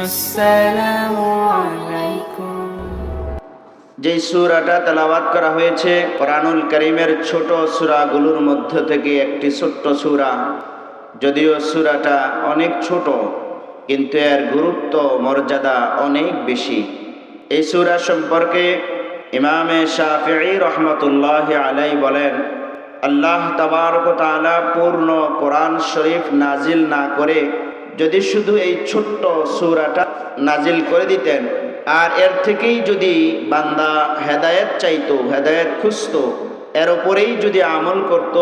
আসসালামু আলাইকুম। যে সূরাটা তেলাওয়াত করা হয়েছে কোরআনুল কারীমের ছোট সূরাগুলোর মধ্য থেকে একটি ছোট্ট সূরা। যদিও সূরাটা অনেক ছোট, কিন্তু এর গুরুত্ব মর্যাদা অনেক বেশি। এই সূরা সম্পর্কে ইমামে শাফিঈ রহমতুল্লাহি আলাইহি বলেন, আল্লাহ তাবারক ওয়া তাআলা পূর্ণ কোরআন শরীফ নাজিল না করে যদি শুধু এই ছোট্ট সূরাটা নাজিল করে দিতেন, আর এর থেকেই যদি বান্দা হেদায়েত চাইতো, হেদায়েত খুঁজতো, এর উপরেই যদি আমল করত,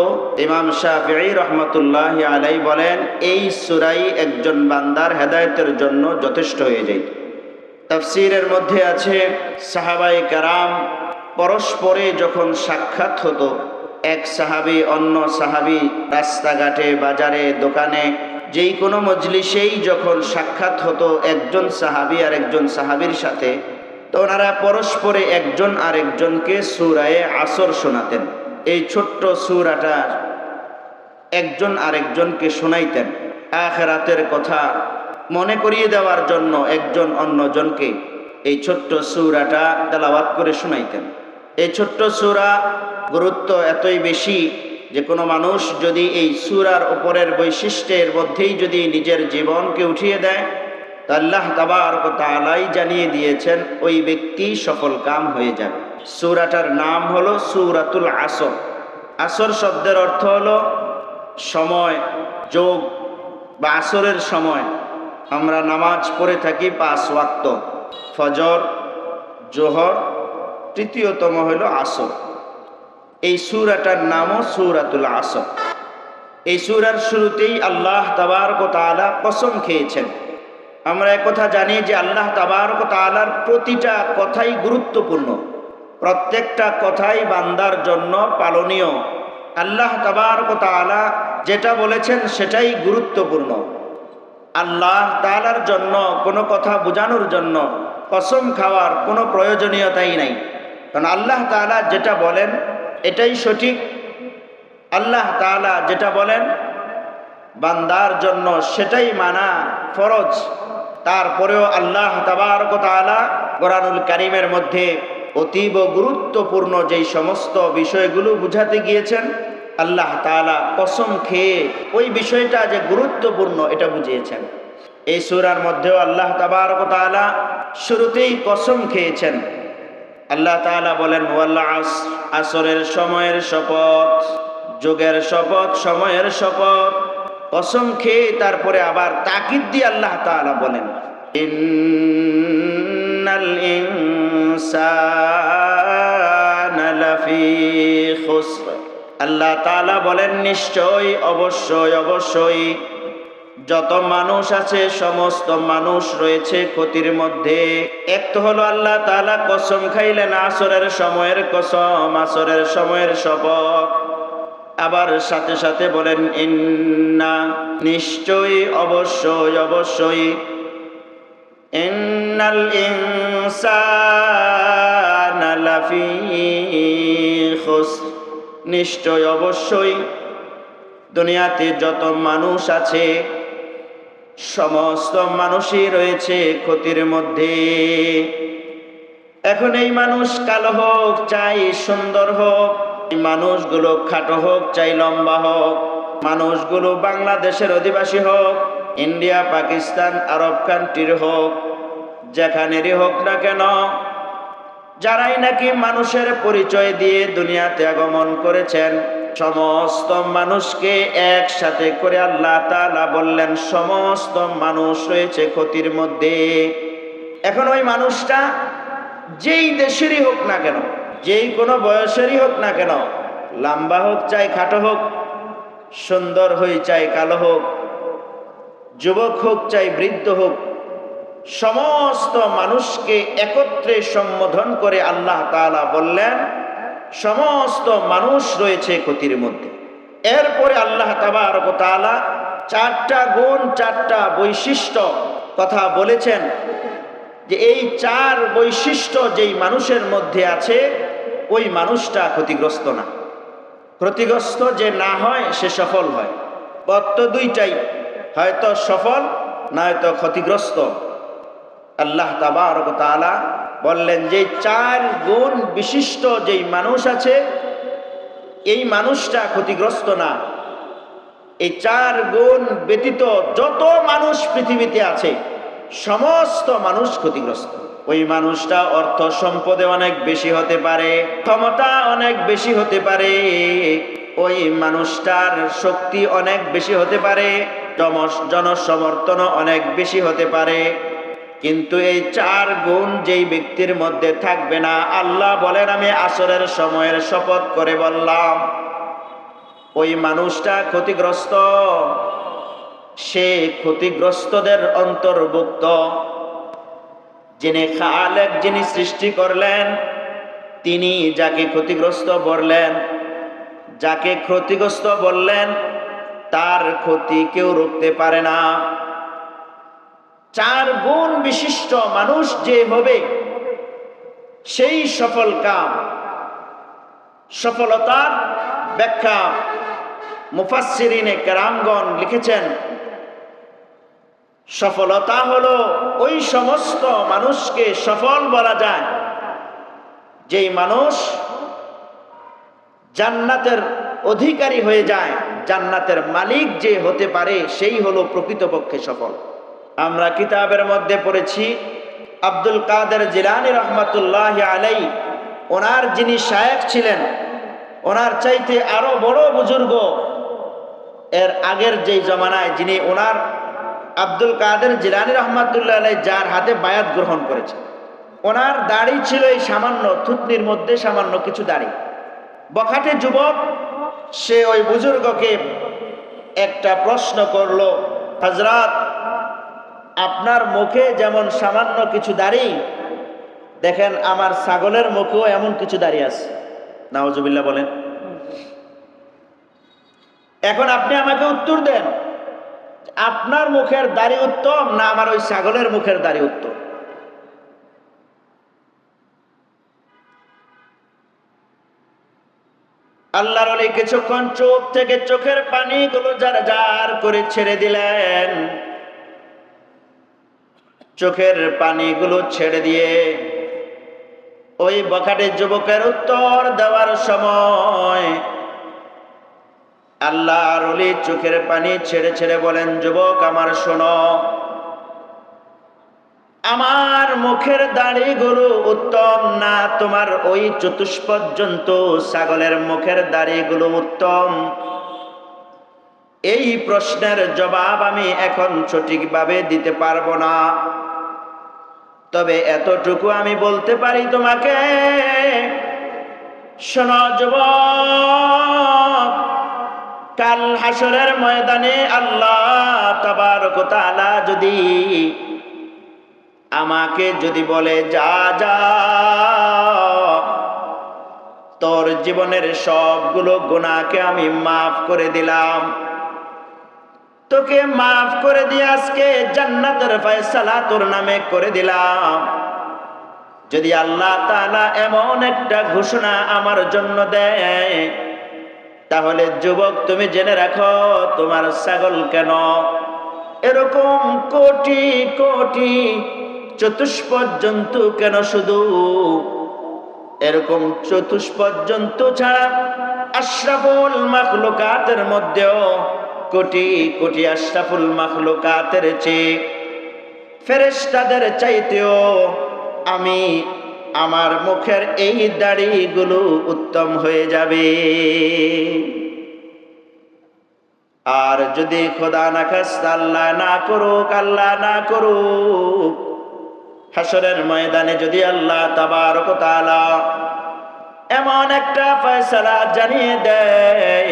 ইমাম শাফিঈ রহমতুল্লাহি আলাইহি বলেন এই সূরাই একজন বান্দার হেদায়েতের জন্য যথেষ্ট হয়ে যায়। তাফসীরের মধ্যে আছে, সাহাবায়ে কেরাম পরস্পরে যখন সাক্ষাৎ হতো, এক সাহাবী অন্য সাহাবী রাস্তাঘাটে, বাজারে, দোকানে, যেই কোনো মজলিসেই যখন সাক্ষাৎ হতো একজন সাহাবী আর একজন সাহাবীর সাথে, তো ওনারা পরস্পরে একজন আরেকজনকে সূরায়ে আসর শোনাতেন। এই ছোট্ট সূরাটা একজন আরেকজনকে শোনাইতেন। আখিরাতের কথা মনে করিয়ে দেওয়ার জন্য একজন অন্যজনকে এই ছোট্ট সূরাটা তেলাওয়াত করে শোনাইতেন। এই ছোট্ট সূরা গুরুত্ব এতই বেশি যে কোনো মানুষ যদি এই সূরার উপরের বৈশিষ্ট্যের মধ্যেই যদি নিজের জীবনকে উঠিয়ে দেয়, তা আল্লাহ তাবারক ওয়া তাআলাই জানিয়ে দিয়েছেন ওই ব্যক্তি সফল কাম হয়ে যাবে। সূরাটার নাম হলো সূরাতুল আসর। আসর শব্দের অর্থ হলো সময়, যোগ বা আসরের সময়। আমরা নামাজ পড়ে থাকি 5 ওয়াক্ত, ফজর, জোহর, তৃতীয়তম হলো আসর। এই সূরাটার নামও সূরাতুল আসর। এই সূরার শুরুতেই আল্লাহ তাবারক ওয়া তাআলা কসম খেয়েছেন। আমরা একথা জানি যে আল্লাহ তাবারক ওয়া তাআলার প্রতিটা কথাই গুরুত্বপূর্ণ, প্রত্যেকটা কথাই বান্দার জন্য পালনীয়। আল্লাহ তাবারক ওয়া তাআলা যেটা বলেছেন সেটাই গুরুত্বপূর্ণ। আল্লাহ তাআলার জন্য কোনো কথা বোঝানোর জন্য কসম খাওয়ার কোনো প্রয়োজনীয়তাই নাই, কারণ আল্লাহ তাআলা যেটা বলেন এটাই সঠিক। আল্লাহ তাআলা যেটা বলেন বান্দার জন্য সেটাই মানা ফরজ। তারপরেও আল্লাহ তাবারক ওয়া তাআলা কোরআনুল কারীমের মধ্যে অতীব গুরুত্বপূর্ণ যেই সমস্ত বিষয়গুলো বুঝাতে গিয়েছেন, আল্লাহ তাআলা কসম খেয়ে ওই বিষয়টা যে গুরুত্বপূর্ণ এটা বুঝিয়েছেন। এই সূরার মধ্যেও আল্লাহ তাবারক ওয়া তাআলা শুরুতেই কসম খেয়েছেন। আল্লাহ তাআলা বলেন, ওয়াল আসর, আসরের সময়ের শপথ, যুগের শপথ, সময়ের শপথ। কসম খেয়ে তারপরে আবার তাকিদ দিয়ে আল্লাহ তাআলা বলেন, ইন্নাল ইনসানা লাফি খুসর। আল্লাহ তাআলা বলেন নিশ্চয়, অবশ্যই, অবশ্যই যত মানুষ আছে সমস্ত মানুষ রয়েছে ক্ষতির মধ্যে। এক তো হলো আল্লাহ তাআলা কসম খাইলেন আসরের সময়ের কসম, আসরের সময়ের শপথ, আবার সাথে সাথে বলেন ইন্না, নিশ্চয়ই, অবশ্যই, অবশ্যই, ইন্নাল ইনসানা লাফি খুসর, নিশ্চয়, অবশ্যই দুনিয়াতে যত মানুষ আছে সমস্ত মানুষই রয়েছে ক্ষতির মধ্যে। এখন এই মানুষ কালো হোক চাই সুন্দর হোক, এই মানুষগুলো খাটো হোক চাই লম্বা হোক, মানুষগুলো বাংলাদেশের অধিবাসী হোক, ইন্ডিয়া, পাকিস্তান, আরব কান্ট্রির হোক, যেখানেরই হোক না কেন, যারাই নাকি মানুষের পরিচয় দিয়ে দুনিয়াতে আগমন করেছেন, সমস্ত মানুষকে একসাথে করে আল্লাহ তাআলা বললেন সমস্ত মানুষ রয়েছে ক্ষতির মধ্যে। এখন ওই মানুষটা যেই দেশেরই হোক না কেন, যেই কোনো বয়সেরই হোক না কেন, লম্বা হোক চাই খাটো হোক, সুন্দর হই চাই কালো হোক, যুবক হোক চাই বৃদ্ধ হোক, সমস্ত মানুষকে একত্রে সম্বোধন করে আল্লাহ তাআলা বললেন সমস্ত মানুষ রয়েছে ক্ষতির মধ্যে। এরপরে আল্লাহ তাবারক ওয়া তাআলা 4টা গুণ, 4টা বৈশিষ্ট্য কথা বলেছেন যে এই 4 বৈশিষ্ট্য যেই মানুষের মধ্যে আছে ওই মানুষটা ক্ষতিগ্রস্ত না। ক্ষতিগ্রস্ত যে না হয় সে সফল হয়। পথ তো দুইটাই, হয়তো সফল নয়তো ক্ষতিগ্রস্ত। আল্লাহ তাবারক ওয়া তাআলা বললেন যে 4 গুণ বিশিষ্ট যেই মানুষ আছে এই মানুষটা ক্ষতিগ্রস্ত না। এই 4 গুণ ব্যতীত যত মানুষ পৃথিবীতে আছে সমস্ত মানুষ ক্ষতিগ্রস্ত। ওই মানুষটা অর্থ সম্পদে অনেক বেশি হতে পারে, ক্ষমতা অনেক বেশি হতে পারে, ওই মানুষটার শক্তি অনেক বেশি হতে পারে, জনসমর্থন অনেক বেশি হতে পারে, কিন্তু এই 4 গুণ যেই ব্যক্তির মধ্যে থাকবে না, আল্লাহ বলেন আমি আসরের সময়ের শপথ করে বললাম ওই মানুষটা ক্ষতিগ্রস্ত। সে ক্ষতিগ্রস্তদের অন্তর্ভুক্ত। যিনি খালেক, যিনি সৃষ্টি করলেন, তিনি যাকে ক্ষতিগ্রস্ত বললেন, যাকে ক্ষতিগ্রস্ত বললেন তার ক্ষতি কেউ রুখতে পারে না। 4 গুণ বিশিষ্ট মানুষ যে হবে সেই সফল কাম। সফলতার ব্যাখ্যা মুফাসসিরিনে কেরামগণ লিখেছেন, সফলতা হলো ওই সমস্ত মানুষকে সফল বলা যায় যেই মানুষ জান্নাতের অধিকারী হয়ে যায়, জান্নাতের মালিক যে হতে পারে সেই হলো প্রকৃতপক্ষে সফল। আমরা কিতাবের মধ্যে পড়েছি আব্দুল কাদের জিলানী রহমাতুল্লাহি আলাইহি, ওনার যিনি শায়েখ ছিলেন, ওনার চাইতে আরো বড় বুজুর্গ এর আগের যেই জমানায় যিনি ওনার আব্দুল কাদের জিলানী রহমাতুল্লাহ আলাইহি যার হাতে বায়াত গ্রহণ করেছে, ওনার দাড়ি ছিল এই সামান্য থুতনির মধ্যে সামান্য কিছু দাড়ি। বখাটে যুবক সে ওই বুজুর্গকে একটা প্রশ্ন করলো, হযরত আপনার মুখে যেমন সামান্য কিছু দাড়ি, দেখেন আমার ছাগলের মুখেও এমন কিছু দাড়ি আছে। নাউজুবিল্লাহ বলেন। এখন আপনি আমাকে উত্তর দেন, আপনার মুখের দাড়ি উত্তম না আমার ওই ছাগলের মুখের দাড়ি উত্তম? আল্লাহর ওলি কিছুক্ষণ চোখ থেকে চোখের পানিগুলো জার জার করে ছেড়ে দিলেন। চোখের পানিগুলো ছেড়ে দিয়ে ওই বখাটে যুবকের উত্তর দেওয়ার সময় আল্লাহর ওলি চোখের পানি ছেড়ে ছেড়ে বলেন, যুবক আমার শোনো, আমার মুখের দাড়িগুলো উত্তম না তোমার ওই চতুষ্পদ জন্তু ছাগলের মুখের দাড়িগুলো উত্তম? এই প্রশ্নের জবাব আমি এখন সঠিকভাবে দিতে পারবো না, তবে এতটুকু আমি বলতে পারি তোমাকে, শোনো যুবক, কাল হাসরের ময়দানে আল্লাহ তাবারক ওয়া তাআলা যদি আমাকে যদি বলে যা যা তোর জীবনের সবগুলো গুনাহকে আমি মাফ করে দিলাম, তোকে মাফ করে দিয়ে আজকে জান্নাতের ফয়সালা তোর নামে করে দিলাম, যদি আল্লাহ তাআলা এমন একটা ঘোষণা আমার জন্য দেয়, তাহলে যুবক তুমি জেনে রাখো তোমার ছাগল কেন, এরকম কোটি কোটি চতুষ্পদ জন্তু কেন, শুধু এরকম চতুষ্পদ জন্তু ছাড়া আশরাফুল মাখলুকাতের মধ্যেও কোটি কোটি আশরাফুল মাখলুকাতের চেয়ে ফেরেশতাদের চাইতেও আমি আমার মুখের এই দাড়িগুলো উত্তম হয়ে যাবে। আর যদি খোদা না খাস্তা আল্লাহ না করুক, আল্লাহ না করুক, হাসরের ময়দানে যদি আল্লাহ তাবারক ওয়া তাআলা এমন একটা ফয়সালা জানিয়ে দেয়,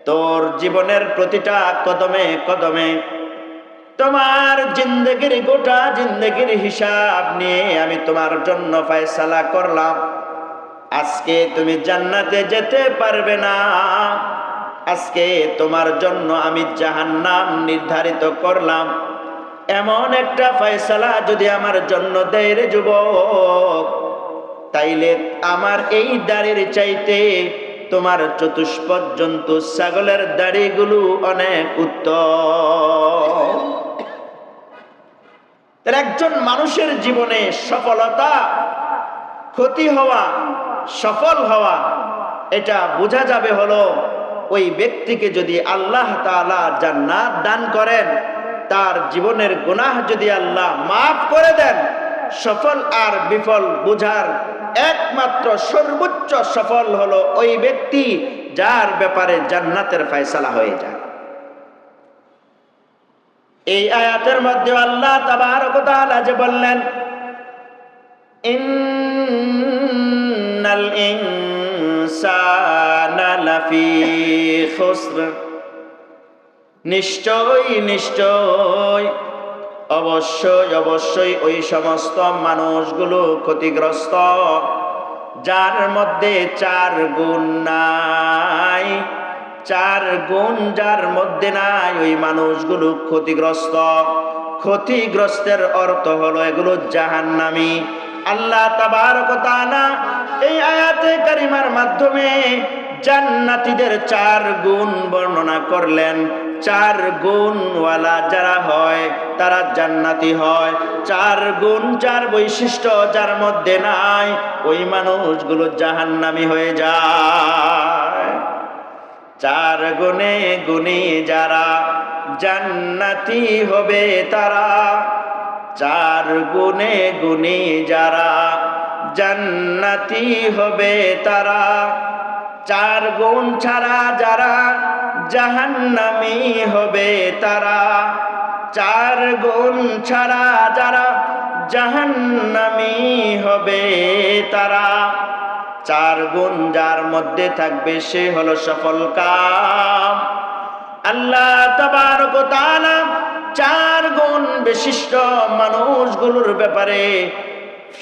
তোর জীবনের প্রতিটা কদমে কদমে তোমার জিন্দেগির গোটা জিন্দেগির হিসাব নিয়ে আমি তোমার জন্য ফয়সালা করলাম, আজকে তুমি জান্নাতে যেতে পারবে না, আজকে তোমার জন্য আমি জাহান্নাম নির্ধারিত করলাম, এমন একটা ফয়সালা যদি আমার জন্য দেয় রে যুবক, তাইলে আমার এই দাড়ির চাইতে তোমার চতুষ্পদ জন্তু ছাগলের দাড়িগুলো অনেক উত্তম। এক একজন মানুষের জীবনে সফলতা, ক্ষতি হওয়া, সফল হওয়া, এটা বোঝা যাবে হলো ওই ব্যক্তিকে যদি আল্লাহ তাআলা জান্নাত দান করেন, তার জীবনের গুনাহ যদি আল্লাহ মাফ করে দেন, সফল আর বিফল বোঝার একমাত্র সর্বোচ্চ সফল হলো ওই ব্যক্তি যার ব্যাপারে জান্নাতের ফয়সালা হয়ে যায়। এই আয়াতের মধ্যে আল্লাহ তাবারক ওয়া তাআলা যে বললেন, ইন্নাল ইনসানা লাফি খুসর, নিশ্চয় নিশ্চয় অবশ্যই অবশ্যই ওই সমস্ত মানুষগুলো ক্ষতিগ্রস্ত যার মধ্যে 4 গুণ নাই। 4 গুণ যার মধ্যে নাই, ওই মানুষগুলো ক্ষতিগ্রস্ত। ক্ষতিগ্রস্তের অর্থ হলো এগুলো জাহান্নামী। আল্লাহ তাবারক ওয়া তাআলা এই আয়াতে কারিমার মাধ্যমে জান্নাতীদের 4 গুণ বর্ণনা করলেন। 4 গুণওয়ালা যারা হয় তারা জান্নাতি হয়। 4 গুণ, 4 বৈশিষ্ট্য যার মধ্যে নাই, ওই মানুষগুলো জাহান্নামী হয়ে যায়। 4 গুণে গুণী যারা জান্নাতি হবে তারা, 4 গুণে গুণী যারা জান্নাতি হবে তারা, 4 গুণ ছাড়া যারা জাহান্নামী হবে তারা, 4 গুণ ছাড়া যারা জাহান্নামী হবে তারা। 4 গুণ যার মধ্যে থাকবে সে হলো সফল কাম। আল্লাহ তাবারক ওয়া তাআলা 4 গুণ বিশিষ্ট মানুষগুলোর ব্যাপারে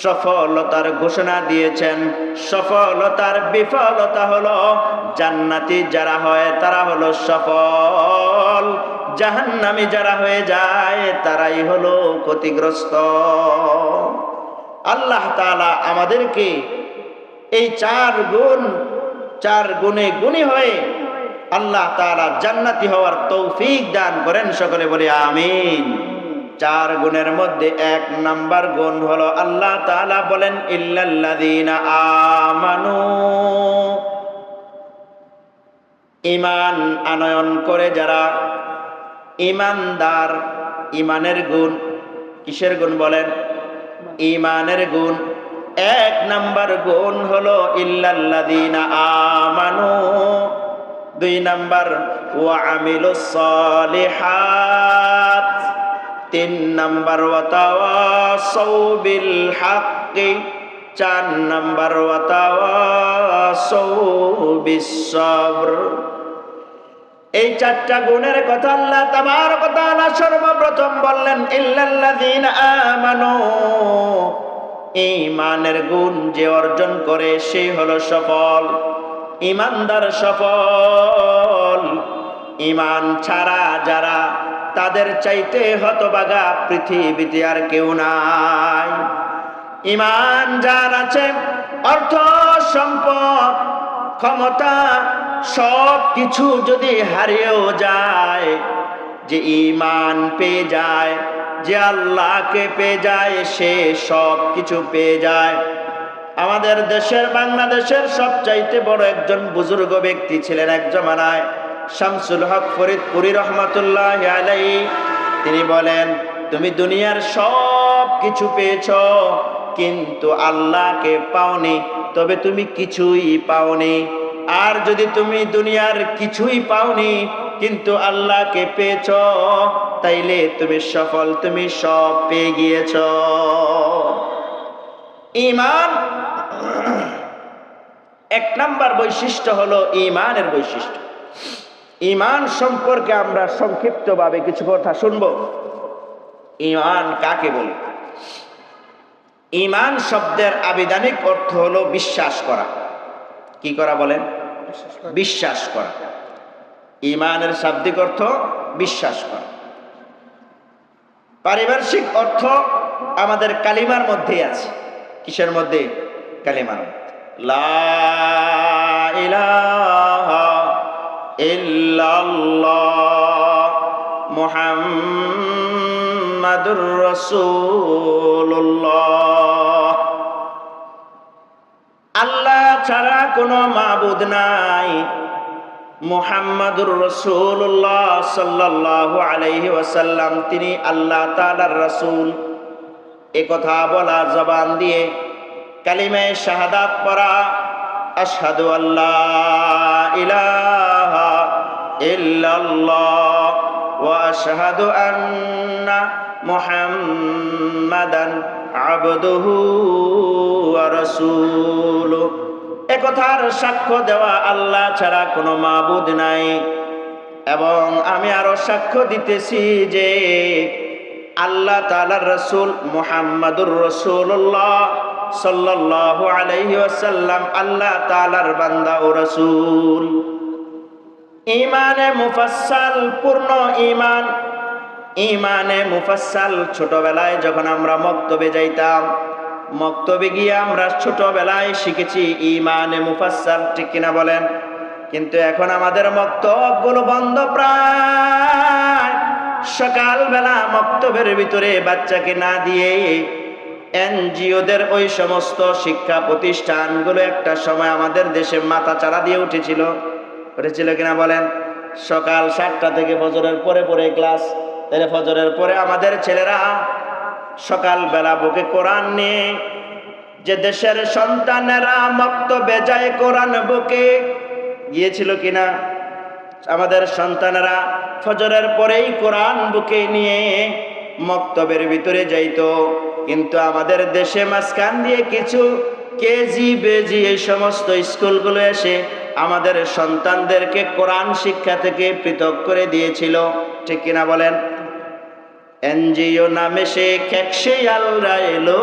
সফলতার ঘোষণা দিয়েছেন। সফলতার বিফলতা হলো জান্নাতি যারা হয় তারা হলো সফল, জাহান্নামী যারা হয়ে যায় তারাই হলো ক্ষতিগ্রস্ত। আল্লাহ তাআলা আমাদেরকে এই 4 গুণ, 4 গুণে গুণী হয়ে আল্লাহ তাআলা জান্নাতি হওয়ার তৌফিক দান করেন। সকলে বলি আমিন। 4 গুণের মধ্যে 1 নাম্বার গুণ হলো আল্লাহ তাআলা বলেন, ইল্লাল্লাযীনা আমানু, ঈমান আনয়ন করে যারা, ঈমানদার। ঈমানের গুণ, কিসের গুণ বলেন? ঈমানের গুণ। 1 নাম্বার গুণ হলো ইল্লাল্লাযীনা আমানু। 2 নাম্বার ওয়া আমিলুস সালিহাত। 3 নাম্বার ওয়া তাওয়াসাউ বিল হাক্কি। 4 নাম্বার ওয়া তাওয়াসাউ বিস সাবর। এই 4টা গুণের কথা আল্লাহ তাবারক ওয়া তাআলা সর্বপ্রথম বললেন, ইল্লাল্লাযীনা আমানু। ঈমানের গুণ যে অর্জন করে সেই হলো সফল, ঈমানদার সফল। ঈমান ছাড়া যারা, তাদের চাইতে হতভাগা পৃথিবীতে আর কেউ নাই। ঈমান যার আছে, অর্থ সম্পদ ক্ষমতা সব কিছু যদি হারিয়েও যায়, যে ঈমান পেয়ে যায়, যে আল্লাহকে পেয়ে যায়, সে সব কিছু পেয়ে যায়। আমাদের দেশের, বাংলাদেশের সবচাইতে বড় একজন বুজুর্গ ব্যক্তি ছিলেন এক জমানায়, শামসুল হক ফরিদপুরি রহমাতুল্লাহি আলাইহি। তিনি বলেন, তুমি দুনিয়ার সব কিছু পেয়েছ কিন্তু আল্লাহকে পাওনি, তবে তুমি কিছুই পাওনি। আর যদি তুমি দুনিয়ার কিছুই পাওনি কিন্তু আল্লাহকে পেয়েছ, তাইলে তুমি সফল, তুমি সব পেয়ে গিয়েছ। ঈমান 1 নাম্বার বৈশিষ্ট্য হলো ঈমানের বৈশিষ্ট্য। ঈমান সম্পর্কে আমরা সংক্ষিপ্তভাবে কিছু কথা শুনব। ঈমান কাকে বলে? ঈমান শব্দের আবিধানিক অর্থ হলো বিশ্বাস করা। কি করা বলেন? বিশ্বাস করা। ঈমানের শাব্দিক অর্থ বিশ্বাস করা। পারিভাষিক অর্থ আমাদের কালিমার মধ্যেই আছে। কিসের মধ্যে? কালিমার মধ্যে। লা ইলাহা ইল্লাল্লাহ মুহাম্মাদুর মুহাম্মাদুর রাসূলুল্লাহ। আল্লাহ ছাড়া কোনো মাবুদ নাই, মুহাম্মাদুর রাসূলুল্লাহ সাল্লাল্লাহু আলাইহি ওয়াসাল্লাম তিনি আল্লাহ তাআলার রাসূল। এ কথা বলা জবান দিয়ে কালিমায়ে শাহাদাত পড়া, আশহাদু আল্লা ইলাহা ইল্লাল্লাহ ওয়া আশহাদু আন্না মুহাম্মাদান আবদুহু ওয়া রাসূলুহু। একথার সাক্ষ্য দেওয়া আল্লাহ ছাড়া কোনো মাবুদ নাই, এবং আমি আরো সাক্ষ্য দিতেছি যে আল্লাহ তাআলার রাসূল মুহাম্মাদুর রাসূলুল্লাহ সাল্লাল্লাহু আলাইহি ওয়াসাল্লাম আল্লাহ তাআলার বান্দা ও রাসূল। ঈমানে মুফাসসাল, পূর্ণ ঈমান। ঈমানে মুফাসসাল ছোটবেলায় যখন আমরা মক্তবে যাইতাম, মক্তবে গিয়ে আমরা ছোটবেলায় শিখেছি ঈমানে মুফাসসাল, ঠিক কিনা বলেন? কিন্তু এখন আমাদের মক্তবগুলো বন্ধ প্রায়। সকালবেলা মক্তবের ভিতরে বাচ্চাকে না দিয়ে এনজিওদের ওই সমস্ত শিক্ষা প্রতিষ্ঠানগুলো একটা সময় আমাদের দেশে মাথা চাড়া দিয়ে উঠেছিল কিনা বলেন? সকাল 7টা থেকে ফজরের পরে পরে ক্লাস, তাহলে ফজরের পরে আমাদের ছেলেরা সকালবেলা বুকে কোরআন নিয়ে, যে দেশের সন্তানেরা মক্তবে যায় কোরআন বুকে গিয়েছিল কিনা? আমাদের সন্তানেরা ফজরের পরেই কোরআন বুকে নিয়ে মক্তবের ভিতরে যাইতো। কিন্তু আমাদের দেশে মাঝখান দিয়ে কিছু কেজি বেজি এই সমস্ত স্কুলগুলো এসে আমাদের সন্তানদেরকে কোরআন শিক্ষা থেকে পৃথক করে দিয়েছিল, ঠিক কিনা বলেন? এনজিও নামে সে খেকশিয়ালরা এলো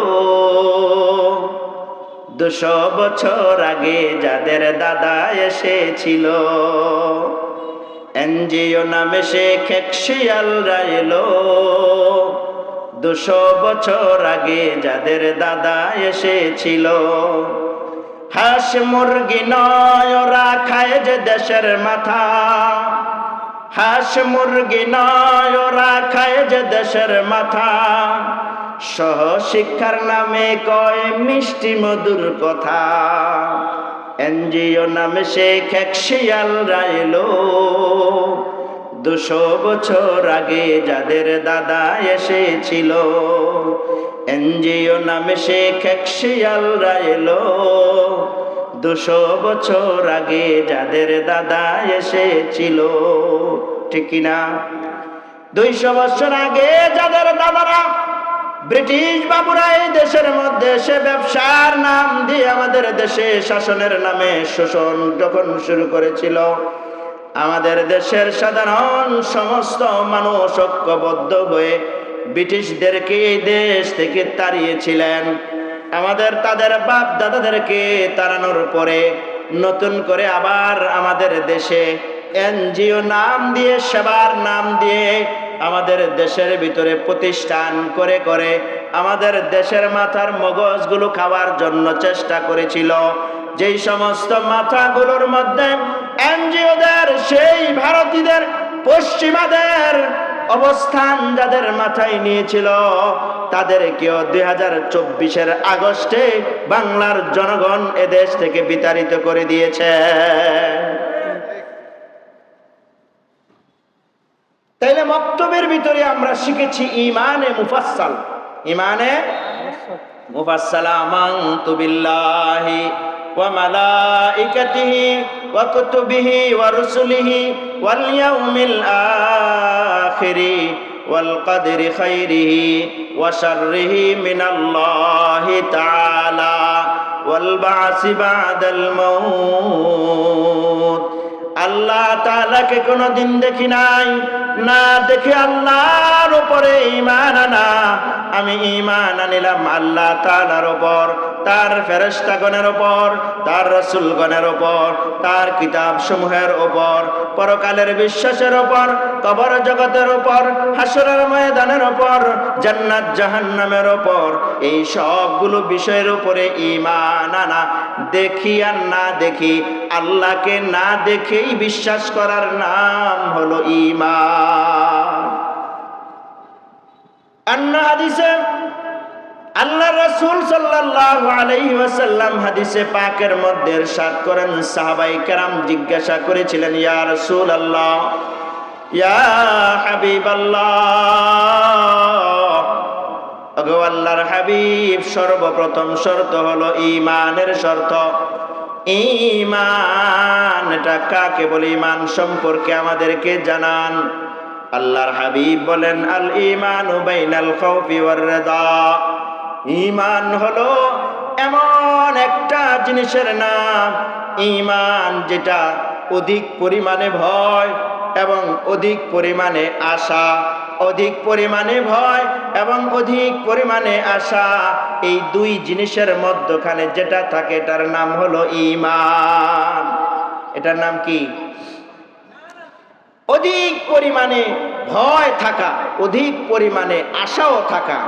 200 বছর আগে যাদের দাদা এসেছিল। এনজিও নামে সে খেকশিয়ালরা এলো 200 বছর আগে যাদের দাদা এসেছিল। হাঁস মুরগি নয়, ওরা খায় যে দেশের মাথা। হাঁস মুরগি নয়, ওরা খায় যে দেশের মাথা। সহ শিক্ষার নামে কয় মিষ্টি মধুর কথা। এনজিও নামে সে খেকশিয়ালরা এলো 200 বছর আগে যাদের দাদা এসেছিল। এনজিও নামে সে খেকশিয়ালরা এলো 200 বছর আগে যাদের দাদা এসেছিল, ঠিক কিনা? 200 বছর আগে যাদের দাদারা, ব্রিটিশ বাবুরা এই দেশের মধ্যে এসে ব্যবসার নাম দিয়ে আমাদের দেশে শাসনের নামে শোষণ যখন শুরু করেছিল, আমাদের দেশের সাধারণ সমস্ত মানুষ ঐক্যবদ্ধ হয়ে ব্রিটিশদেরকে এই দেশ থেকে তাড়িয়েছিলেন। তাদের বাপ দাদাদেরকে তাড়ানোর পরে নতুন করে আবার আমাদের দেশে এনজিও নাম দিয়ে, সেবার নাম দিয়ে আমাদের দেশের ভিতরে প্রতিষ্ঠান করে করে আমাদের দেশের মাথার মগজগুলো খাওয়ার জন্য চেষ্টা করেছিল। যেই সমস্ত মাথাগুলোর মধ্যে এনজিওদের, সেই ভারতীয়দের, পশ্চিমাদের অবস্থান যাদের মাথায় নিয়েছিল, তাদেরকেও 2024-এর আগস্টে বাংলার জনগণ এদেশ থেকে বিতাড়িত করে দিয়েছে। তাইলে মক্তবের ভিতরে আমরা শিখেছি ঈমানে মুফাসসাল। ঈমানে মুফাসসাল, আমানতু বিল্লাহি ওয়া মালাইকাতিহি ওয়া কুতুবিহি ওয়া রুসুলিহি ওয়াল ইয়াউমিল আখিরি ওয়াল কদরি খাইরিহি ওয়া শাররিহি মিনাল্লাহি তাআলা ওয়াল বা'সি বা'দাল মাউত। আল্লাহ তাআলাকে কোনদিন দেখি নাই, না দেখে আল্লাহর উপরে ঈমান আনা। আমি ঈমান আনিলাম আল্লাহ তাআলার উপর, তার ফেরেশতাগণের উপর, তার রাসূলগণের উপর, তার কিতাব সমূহের উপর, পরকালের বিশ্বাসের উপর, কবর জগতের উপর, হাসরের ময়দানের উপর, জান্নাত জাহান্নামের উপর। এই সবগুলো বিষয়ের উপরে ঈমান আনা। দেখি আর না দেখি, আল্লাহকে না দেখেই বিশ্বাস করার নাম হলো ঈমান। অন্য হাদিসে আল্লাহ রাসূল সাল্লাল্লাহু আলাইহি ওয়াসাল্লাম হাদিসে পাকের মধ্যে ইরশাদ করেন, সাহাবায়ে কেরাম জিজ্ঞাসা করেছিলেন, ইয়া রাসূলুল্লাহ, ইয়া হাবিবাল্লাহ, ওগো আল্লাহর হাবিব, সর্বপ্রথম শর্ত হলো ঈমানের শর্ত। ঈমান এটা কাকে বলে? ঈমান সম্পর্কে আমাদেরকে জানান। আল্লাহর হাবিব বলেন, আল ঈমানু বাইনাল খাউফি ওয়ার রিদা। ঈমান হলো এমন একটা জিনিসের নাম, ঈমান যেটা অধিক পরিমাণে ভয় এবং অধিক পরিমাণে আশা, অধিক পরিমাণে ভয় এবং অধিক পরিমাণে আশা, এই দুই জিনিসের মধ্যখানে যেটা থাকে এটার নাম হলো ঈমান। এটার নাম কি? অধিক পরিমাণে ভয় থাকা, অধিক পরিমাণে আশাও থাকা,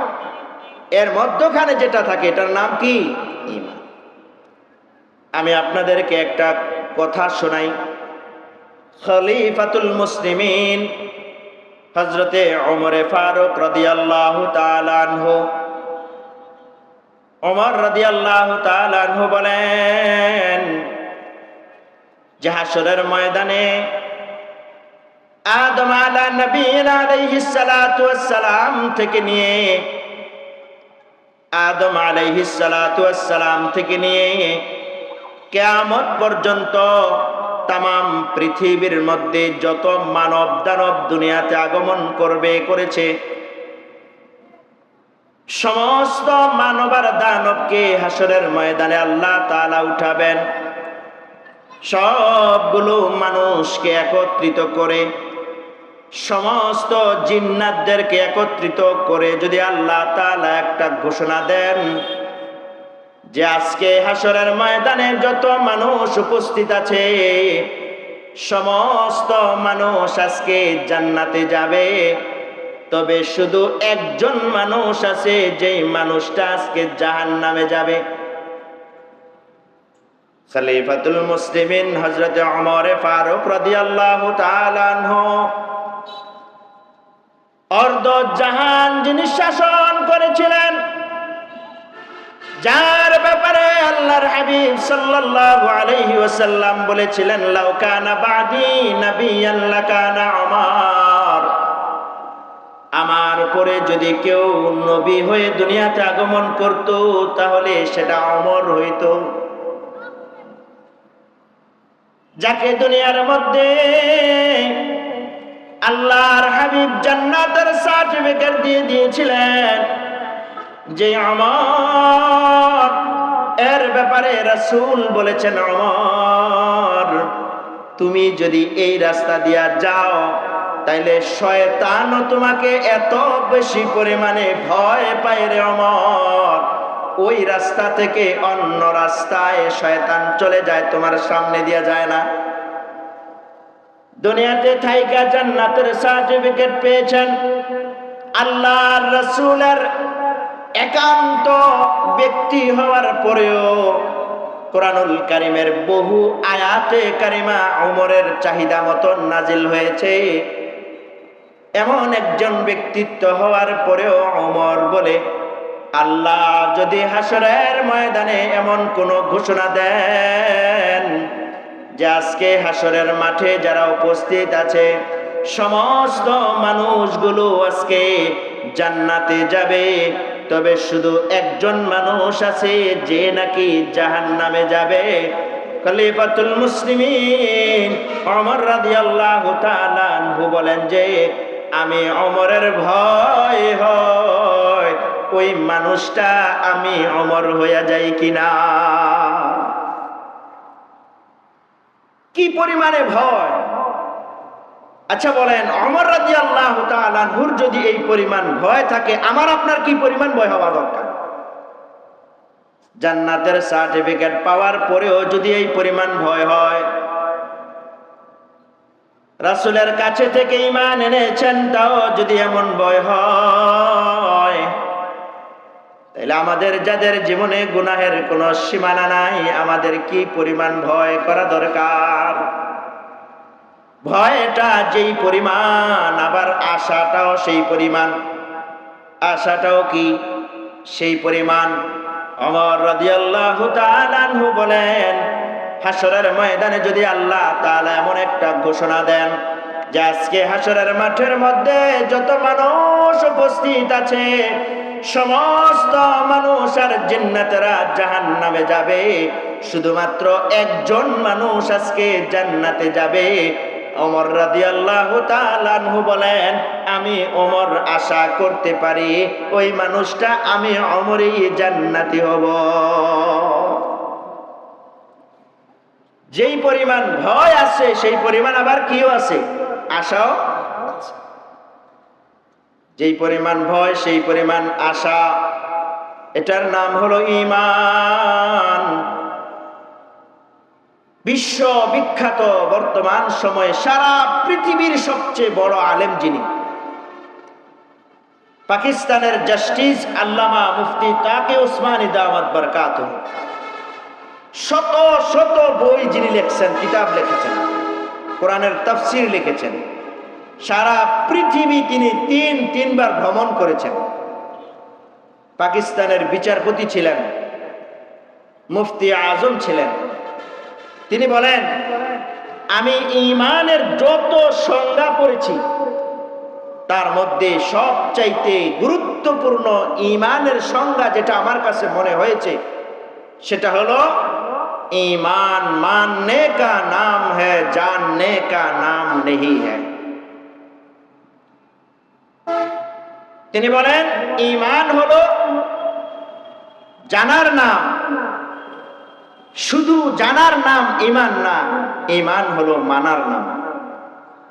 এর মধ্যখানে যেটা থাকে এটার নাম কি? ঈমান। আমি আপনাদেরকে একটা কথা শোনাই। খলিফাতুল মুসলিমিন হযরতে ওমরে ফারুক রাদিয়াল্লাহু তাআলা আনহু, ওমর রাদিয়াল্লাহু তাআলা আনহু বলেন যে হাশরের ময়দানে আদম আলাইহিস সালাতু ওয়াস সালাম থেকে নিয়ে আদম আলাইহিস সালাতু ওয়াস সালাম থেকে নিয়ে কিয়ামত পর্যন্ত তামাম পৃথিবীর মধ্যে যত মানব দানব দুনিয়াতে আগমন করেছে, সমস্ত মানব আর দানবকে হাশরের ময়দানে আল্লাহ তাআলা উঠাবেন। সবগুলো মানুষকে একত্রিত করে, সমস্ত জিন্নাতদেরকে একত্রিত করে যদি আল্লাহ তাআলা একটা ঘোষণা দেন যে আজকে হাশরের ময়দানে যত মানুষ উপস্থিত আছে, সমস্ত মানুষ আজকে জান্নাতে যাবে, তবে শুধু একজন মানুষ আছে যেই মানুষটা আজকে জাহান্নামে যাবে। খলিফাতুল মুসলিমিন হযরত ওমর ফারুক রাদিয়াল্লাহু তাআলা আনহু অর্ধ জাহান যিনি শাসন করেছিলেন, যার ব্যাপারে আল্লাহর হাবিব সাল্লাল্লাহু আলাইহি ওয়াসাল্লাম বলেছিলেন, লাউ কানা বাদি নাবিয়ান লাকানা ওমর, আমার পরে যদি কেউ নবী হয়ে দুনিয়াতে আগমন করত তাহলে সেটা ওমর হইতো। যাকে দুনিয়ার মধ্যে আল্লাহর হাবিব জান্নাতের সার্টিফিকেট দিয়ে দিয়েছিলেন, যে ওমর, এর ব্যাপারে রাসূল বলেছেন, ওমর তুমি যদি এই রাস্তা দিয়া যাও তাইলে শয়তানও তোমাকে এত বেশি পরিমাণে ভয় পায় রে ওমর, ওই রাস্তা থেকে অন্য রাস্তায় শয়তান চলে যায়, তোমার সামনে দিয়া যায় না। দুনিয়াতে থাইকা জান্নাতের সার্টিফিকেট পেয়েছেন, আল্লাহর রাসূলের একান্ত ব্যক্তি হওয়ার পরেও কোরআনুল কারীমের বহু আয়াতে কারিমা ওমরের চাহিদা মতন নাজিল হয়েছে। এমন একজন ব্যক্তিত্ব হওয়ার পরেও ওমর বলে, আল্লাহ যদি হাশরের ময়দানে এমন কোন ঘোষণা দেন যে আজকে হাশরের মাঠে যারা উপস্থিত আছে সমস্ত মানুষগুলো আজকে জান্নাতে যাবে, তবে শুধু একজন মানুষ আছে যে নাকি জাহান্নামে যাবে। খলিফাতুল মুসলিমিন ওমর রাদিয়াল্লাহু তাআলা আনহু বলেন যে আমি ওমরের ভয় হয় ওই মানুষটা আমি ওমর হইয়া যাই কিনা। কি পরিমাণে ভয়! আচ্ছা বলেন, ওমর রাদিয়াল্লাহু তাআলা আনহুর যদি এই পরিমাণ ভয় থাকে, আমার আপনার কি পরিমাণ ভয় হওয়া দরকার? জান্নাতের সার্টিফিকেট পাওয়ার পরেও যদি এই পরিমাণ ভয় হয়, রাসূলের কাছে থেকে ঈমান এনেছেন তাও যদি এমন ভয় হয়, তাহলে আমাদের যাদের জীবনে গুনাহের কোনো সীমানা নাই, আমাদের কি পরিমাণ ভয় করা দরকার? ভয়টা যেই পরিমাণ, আবার আশাটাও সেই পরিমাণ। আশাটাও কি সেই পরিমাণ। ওমর রাদিয়াল্লাহু তাআলা আনহু বলেন, হাসরের ময়দানে যদি আল্লাহ তাআলা এমন একটা ঘোষণা দেন যে আজকে হাসরের মাঠের মধ্যে যত মানুষ উপস্থিত আছে সমস্ত মানুষ আর জিন্নাতেরা জাহান্নামে যাবে, শুধুমাত্র একজন মানুষ আজকে জান্নাতে যাবে। ওমর রাদিয়াল্লাহু তাআলা আনহু বলেন, আমি ওমর আশা করতে পারি ওই মানুষটা আমি ওমরই জান্নাতি হব। যেই পরিমাণ ভয় আছে সেই পরিমাণ আবার কিও আছে, আশাও আছে। যেই পরিমাণ ভয় সেই পরিমাণ আশা, এটার নাম হলো ঈমান। বিশ্ব বিখ্যাত বর্তমান সময়ে সারা পৃথিবীর সবচেয়ে বড় আলেম যিনি, পাকিস্তানের জাস্টিস আল্লামা মুফতি তাকি উসমানী দামাত বরকাতুহু, শত শত বই যিনি লিখছেন, কিতাব লিখেছেন, কোরআনের তাফসীর লিখেছেন, সারা পৃথিবী তিনি তিনবার ভ্রমণ করেছেন। পাকিস্তানের বিচারপতি ছিলেন, মুফতি আজম ছিলেন। তিনি বলেন, আমি ঈমানের যত সংজ্ঞা পড়েছি তার মধ্যে সবচাইতে গুরুত্বপূর্ণ ঈমানের সংজ্ঞা যেটা আমার কাছে মনে হয়েছে সেটা হলো ईमान मानने का नाम है, जानने का नाम नहीं है। তিনি বলেন ঈমান হলো জানার নাম, শুধু জানার নাম ঈমান না, ঈমান হলো মানার নাম।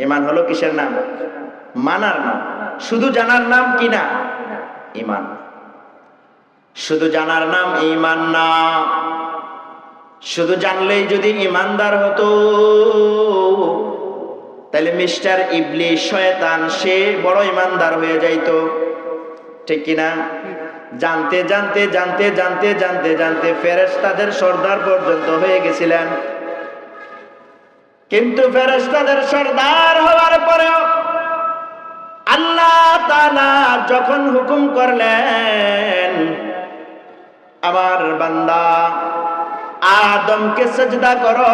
ঈমান হলো কিসের নাম? মানার নাম। শুধু জানার নাম কি না? ঈমান। শুধু জানার নাম ঈমান না। শুধু জানলেই যদি ঈমানদার হতো তাহলে মিস্টার ইবলিস শয়তান সে বড় ঈমানদার হয়ে যাইতো, ঠিক কিনা? জানতে জানতে জানতে জানতে জানতে জানতে ফেরেশতাদের সর্দার পর্যন্ত হয়ে গেছিলেন। কিন্তু ফেরেশতাদের সর্দার হওয়ার পরেও আল্লাহ তাআলা যখন হুকুম করলেন আমার বান্দা আদমকে সেজদা করো,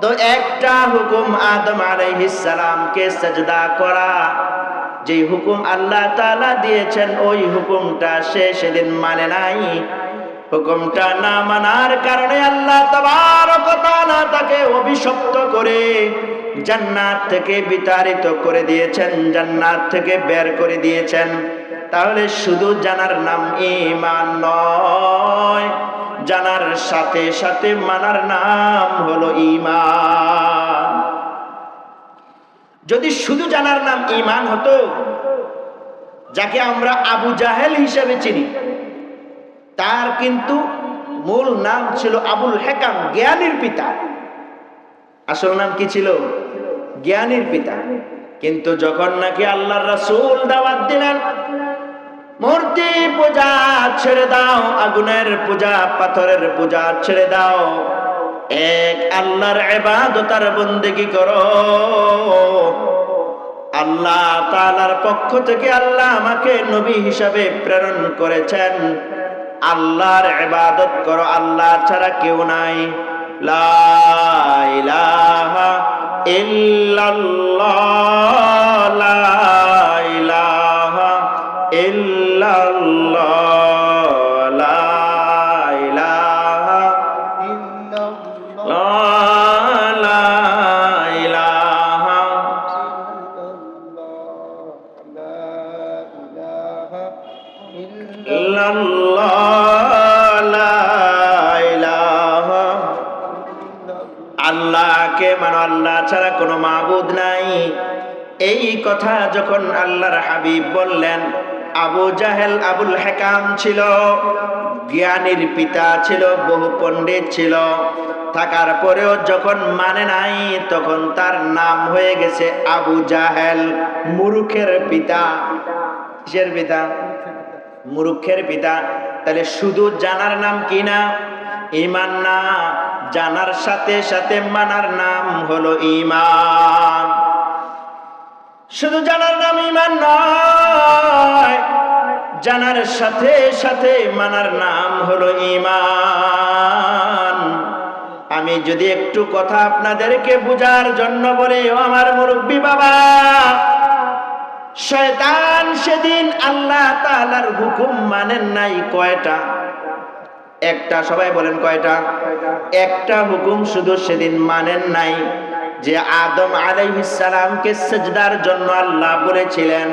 তো একটা হুকুম আদম আলাইহিস সালামকে সেজদা করা, যে হুকুম আল্লাহ তাআলা দিয়েছেন ওই হুকুমটা সে সেদিন মানে নাই। হুকুমটা না মানার কারণে আল্লাহ তাবারক ওয়া তাআলা তাকে অভিশপ্ত করে জান্নাত থেকে বিতাড়িত করে দিয়েছেন, জান্নাত থেকে বের করে দিয়েছেন। তাহলে শুধু জানার নাম ঈমান নয়, জানার সাথে সাথে মানার নাম হলো ঈমান। যদি শুধু জানার নাম ঈমান হতো, যাকে আমরা আবু জাহেল হিসেবে চিনি, তার কিন্তু মূল নাম ছিল আবুল হেকাম, জ্ঞানীর পিতা। আসল নাম কি ছিল? জ্ঞানীর পিতা। কিন্তু যখন নাকি আল্লাহর রাসূল দাওয়াত দিলেন মূর্তি পূজা ছেড়ে দাও, আগুনের পূজা, পাথরের পূজা ছেড়ে দাও, এক আল্লাহর ইবাদত আর বন্দেগী করো, আল্লাহ তাআলার পক্ষ থেকে আল্লাহ আমাকে নবী হিসাবে প্রেরণ করেছেন, আল্লাহর ইবাদত করো, আল্লাহ ছাড়া কেউ নাই। লা ইলাহা ইল্লাল্লাহ, লা ইলাহা ইল্লাল্লাহ, লা ইলাহা ইল্লাল্লাহ, লা ইলাহা আল্লাহকে মানো, আল্লাহ ছাড়া কোনো মাবুদ নাই। এই কথা যখন আল্লাহর হাবিব বললেন, আবু জাহেল আবুল হেকাম ছিল, জ্ঞানীর পিতা ছিল, বহু পণ্ডিত ছিল, থাকার পরেও যখন মানে নাই তখন তার নাম হয়ে গেছে আবু জাহেল, মূর্খের পিতা। কিসের পিতা? মূর্খের পিতা। তাহলে শুধু জানার নাম কি না? ঈমান না, জানার সাথে সাথে মানার নাম হলো ঈমান। শুধু জানার নাম ঈমান নয়, জানার সাথে সাথে মানার নাম হলো ঈমান। আমি যদি একটু কথা আপনাদেরকে বোঝার জন্য বলি, ও আমার মুরব্বী বাবা, শয়তান সেদিন আল্লাহ তাআলার হুকুম মানেন নাই কয়টা? একটা। সবাই বলেন কয়টা? একটা হুকুম শুধু সেদিন মানেন নাই, যে আদম আলাইহিস সালামকে সিজদার জন্য আল্লাহ বলেছিলেন।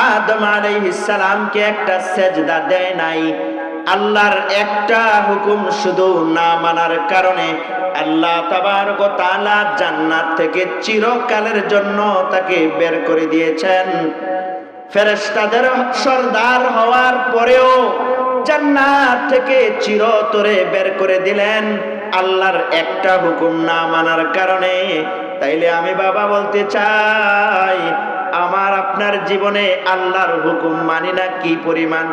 আদম আলাইহিস সালামকে একটা সিজদা দেয় নাই। আল্লাহর একটা হুকুম শুধু না মানার কারণে আল্লাহ তাবারক ওয়া তাআলা জান্নাত থেকে চিরকালের জন্য তাকে বের করে দিয়েছেন। ফেরেশতাদের সরদার হওয়ার পরেও জান্নাত থেকে চিরতরে বের করে দিলেন আল্লাহর একটা হুকুম না মানার কারণে। তাইলে আমি বাবা বলতে চাই, আমার আপনার জীবনে আল্লাহর হুকুম মানি না কি পরিমাণ?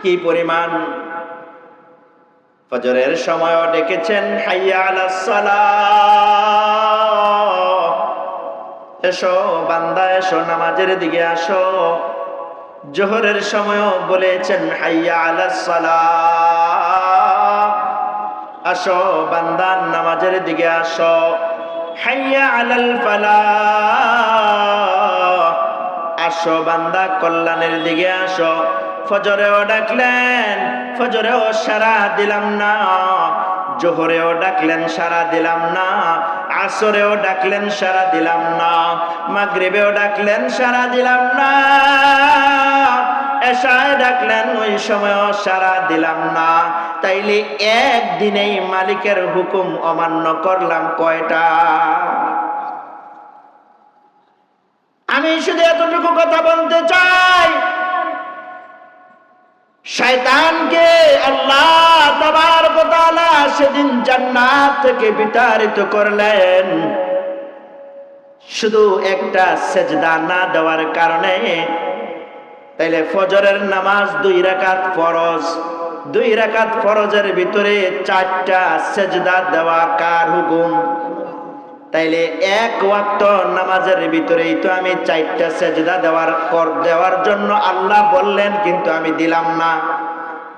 কি পরিমাণ? ফজরের সময়ও ডেকেছেন, হাইয়া আলাস সালাহ, এসো বান্দা এসো নামাজের দিকে আসো। জোহরের সময়ও বলেছেন, হাইয়া আলাস সালাহ, আসো বান্দা নামাজের দিকে আসো। হাইয়া আলাল ফালাহ, আসো বান্দা কল্যাণের দিকে আসো। ফজরেও ডাকলেন, ফজরেও সারা দিলাম না। জোহরেও ডাকলেন, সারা দিলাম না। আসরেও ডাকলেন, সারা দিলাম না। মাগরিবেও ডাকলেন, সারা দিলাম না। এশায় ডাকলেন, ওই সময়ও সারা দিলাম না। তাইলে একদিনেই মালিকের হুকুম অমান্য করলাম কয়টা? আমি শুধু এতটুকু কথা বলতে চাই, শয়তানকে আল্লাহ তাবারক ওয়া তাআলা সেদিন জান্নাত থেকে বিতাড়িত করলেন শুধু একটা সেজদা না দেওয়ার কারণে। তাইলে ফজরের নামাজ 2 রাকাত ফরজ, 2 রাকাত ফরজের ভিতরে 4টা সেজদা দেওয়া কার হুকুম? তাইলে এক ওয়াক্ত নামাজের ভিতরেই তো আমি 4টা সেজদা দেওয়ার জন্য আল্লাহ বললেন, কিন্তু আমি দিলাম না।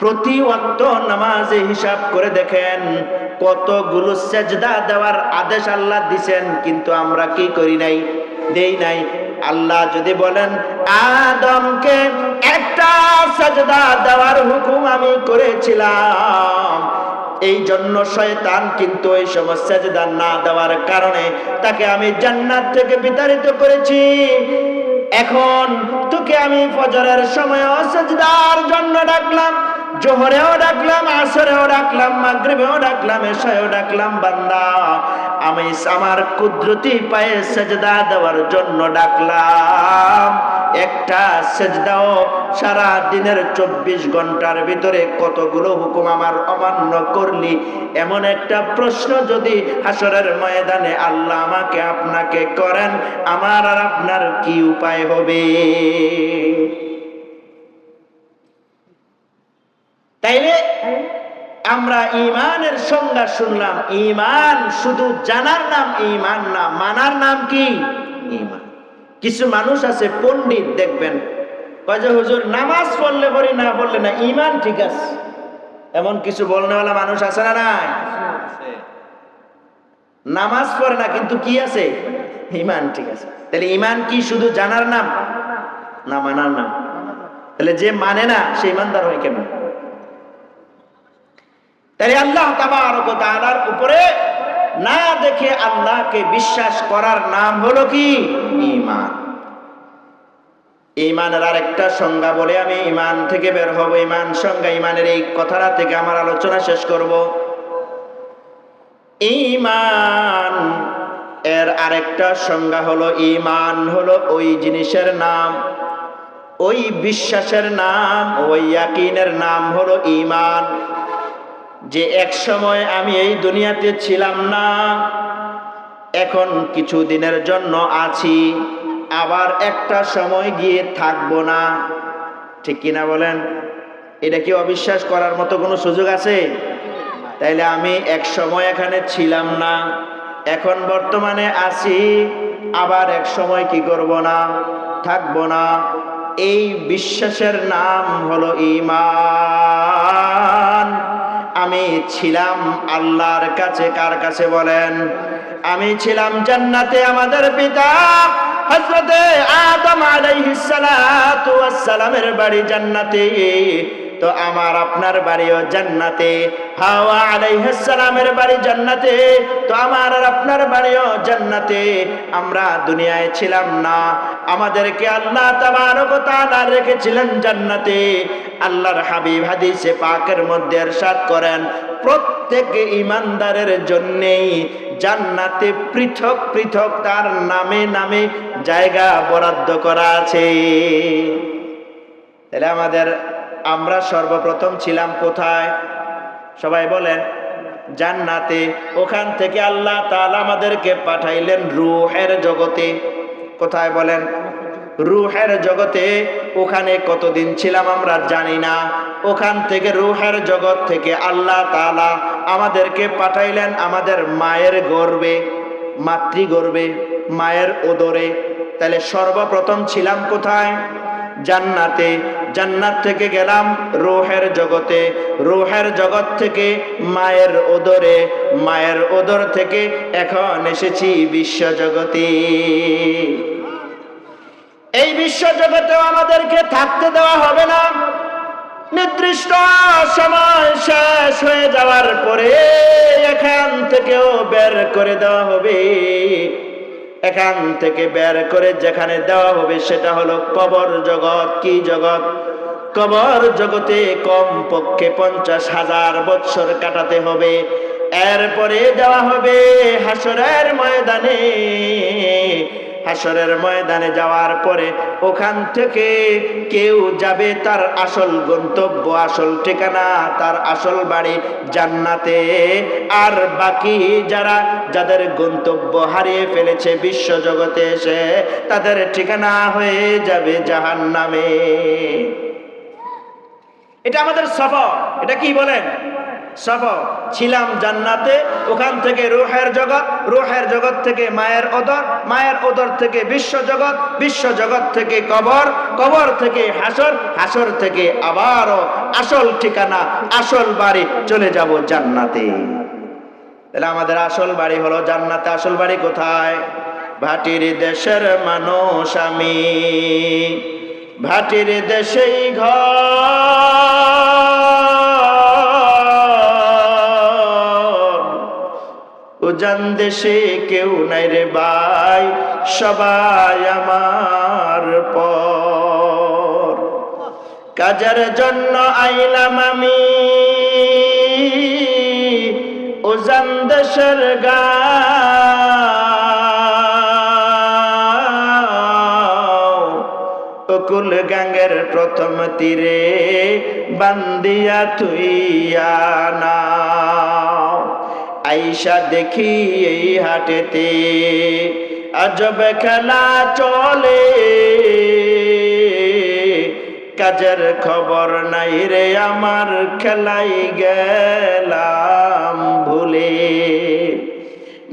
প্রতি ওয়াক্ত নামাজে হিসাব করে দেখেন কতগুলো সেজদা দেওয়ার আদেশ আল্লাহ দিবেন, কিন্তু আমরা কি করি নাই? দেই নাই। আল্লাহ যদি বলেন আদমকে একটা সেজদা দেওয়ার হুকুম আমি করেছিলাম, এই জন্য শয়তান কিন্তু এই সমস্ত সেজদা না দেওয়ার কারণে তাকে আমি জান্নাত থেকে বিতাড়িত করেছি। এখন তোকে আমি ফজরের সময় সেজদার জন্য ডাকলাম, জোহরেও ডাকলাম, আসরেও ডাকলাম, মাগরিবেও ডাকলাম, এশায়ও ডাকলাম। বান্দা, আমি আমার কুদরতি পায়ে সেজদা দেওয়ার জন্য ডাকলাম। একটা সেজদাও সারা দিনের 24 ঘন্টার ভিতরে কতগুলো হুকুম আমার অমান্য করলি? এমন একটা প্রশ্ন যদি হাসরের ময়দানে আল্লাহ আমাকে আপনাকে করেন, আমার আর আপনার কি উপায় হবে? তাইলে আমরা ঈমানের সংজ্ঞা শুনলাম। ঈমান শুধু জানার নাম ঈমান না, মানার নাম কি? ঈমান। কিছু মানুষ আছে পণ্ডিত, দেখবেন কয় যে হুজুর নামাজ পড়লে পড়ি, না পড়লে না, ঈমান ঠিক আছে। এমন কিছু বলনেওয়ালা মানুষ আছে না? নাই? নামাজ পড়ে না কিন্তু কি আছে? ঈমান ঠিক আছে। তাহলে ঈমান কি শুধু জানার নাম না মানার নাম? তাহলে যে মানে না সে ঈমানদার হয় কেন? তাহলে আল্লাহ তাবারক ওয়া তাআলার উপরে না দেখে আল্লাহকে বিশ্বাস করার নাম হলো কি? ঈমান। ঈমানের আরেকটা সংজ্ঞা বলে আমি ঈমান থেকে বের হব। ঈমান সংজ্ঞা, ঈমানের এই কথাটা থেকে আমার আলোচনা শেষ করব। ঈমান এর আরেকটা সংজ্ঞা হলো, ঈমান হলো ওই জিনিসের নাম, ওই বিশ্বাসের নাম, ওই ইয়াকিনের নাম হলো ঈমান, যে এক সময় আমি এই দুনিয়াতে ছিলাম না, এখন কিছু দিনের জন্য আছি, আবার একটা সময় গিয়ে থাকবো না। ঠিক কিনা বলেন? এটা কি অবিশ্বাস করার মতো কোনো সুযোগ আছে? তাইলে আমি এক সময় এখানে ছিলাম না, এখন বর্তমানে আছি, আবার এক সময় কি করব না, থাকবো না। এই বিশ্বাসের নাম হলো ঈমান। আমি ছিলাম আল্লাহর কাছে, কার কাছে বলেন? আমি ছিলাম জান্নাতে, আমাদের পিতা হযরতে আদম আলাইহিস সালাতু ওয়াস সালামের বাড়ি জান্নাতে, তো আমার আপনার বাড়িও জান্নাতে। হাওয়া আলাইহিস সালামের বাড়ি জান্নাতে, তো আমার আর আপনার বাড়িও জান্নাতে। আমরা দুনিয়ায় ছিলাম না, আমাদেরকে আল্লাহ তাবারক ওয়া তাআলা রেখেছিলেন জান্নাতে। আল্লাহর হাবিব হাদিসে পাকের মধ্যে ইরশাদ করেন, প্রত্যেক ঈমানদারের জন্যই জান্নাতে পৃথক পৃথক তার নামে নামে জায়গা বরাদ্দ করা আছে। তাহলে আমরা সর্বপ্রথম ছিলাম কোথায়? সবাই বলেন, জান্নাতে। ওখান থেকে আল্লাহ তাআলা আমাদেরকে পাঠাইলেন রূহের জগতে। কোথায় বলেন? রূহের জগতে। ওখানে কতদিন ছিলাম আমরা জানি না। ওখান থেকে রূহের জগৎ থেকে আল্লাহ তাআলা আমাদেরকে পাঠাইলেন আমাদের মায়ের গর্ভে, মাতৃগর্ভে, মায়ের ওদরে। তাহলে সর্বপ্রথম ছিলাম কোথায়? জান্নাতে। জান্নাত থেকে গেলাম রূহের জগতে, রূহের জগৎ থেকে মায়ের ওদরে, মায়ের ওদর থেকে এখন এসেছি বিশ্ব জগতে। এই বিশ্ব জগতেও আমাদেরকে থাকতে দেওয়া হবে না। নির্দিষ্ট সময় শেষ হয়ে যাওয়ার পরে এখান থেকেও বের করে দেওয়া হবে। এখান থেকে বের করে যেখানে দেওয়া হবে সেটা হলো কবর জগৎ। কি জগৎ? কবর জগতে কমপক্ষে 50,000 বছর কাটাতে হবে। এরপরে দেওয়া হবে হাসরের ময়দানে। হাসরের ময়দানে যাওয়ার পরে ওখান থেকে কেউ যাবে তার আসল গন্তব্য, আসল ঠিকানা, তার আসল বাড়ি জান্নাতে। আর বাকি যাদের গন্তব্য হারিয়ে ফেলেছে বিশ্ব জগতে এসে, তাদের ঠিকানা হয়ে যাবে জাহান্নামে। এটা আমাদের সফর। এটা কি বলেন? সফর। ছিলাম জান্নাতে, ওখান থেকে রূহের জগৎ, রূহের জগৎ থেকে মায়ের ওদর, মায়ের ওদর থেকে বিশ্ব জগৎ, বিশ্ব জগৎ থেকে কবর, কবর থেকে হাসর, হাসর থেকে আবারও আসল ঠিকানা, আসল বাড়ি, চলে যাব জান্নাতে। তাহলে আমাদের আসল বাড়ি হলো জান্নাতে। আসল বাড়ি কোথায়? ভাটির দেশের মানুষ আমি, ভাটির দেশেই ঘর, উজান দেশে কেউ নাই রে ভাই, সবাই আমার পর। কাজের জন্য আইলাম আমি উজান দেশের গাঁও, অকুল গাঙ্গের প্রথম তীরে বান্দিয়া থুইয়া নাও। আইসা দেখি এই হাটেতে আজব খেলা চলে, কাজের খবর নাই রে আমার, খেলাই গেলাম ভুলে।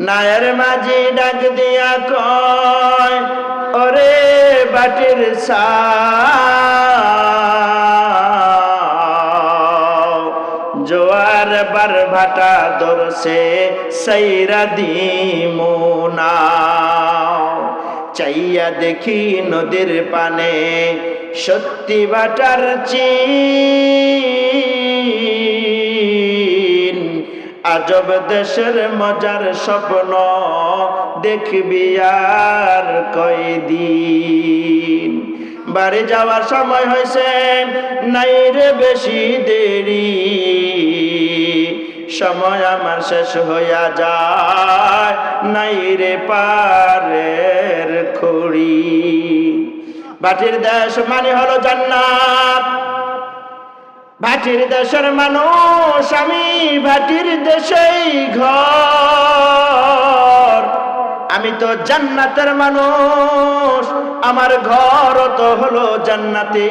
নায়ের মাঝি ডাক দিয়া কয়, ওরে বাটির সাও, জোয়ার বার ভাটা ধরছে সাইরা দিমু নাও। চাইয়া দেখি নদীর পানে সত্যি ভাটার চিন, আজব দেশের মজার স্বপ্ন দেখবি আর কয়দিন। বাড়ি যাওয়ার সময় হয়েছে, নাই রে বেশি দেরি, সময় আমার শেষ হইয়া যায়, নাই রে পারের খড়ি। ভাটির দেশ মানে হলো জান্নাত। ভাটির দেশের মানুষ আমি, ভাটির দেশেই ঘর। আমি তো জান্নাতের মানুষ, আমার ঘর তো হলো জান্নাতে।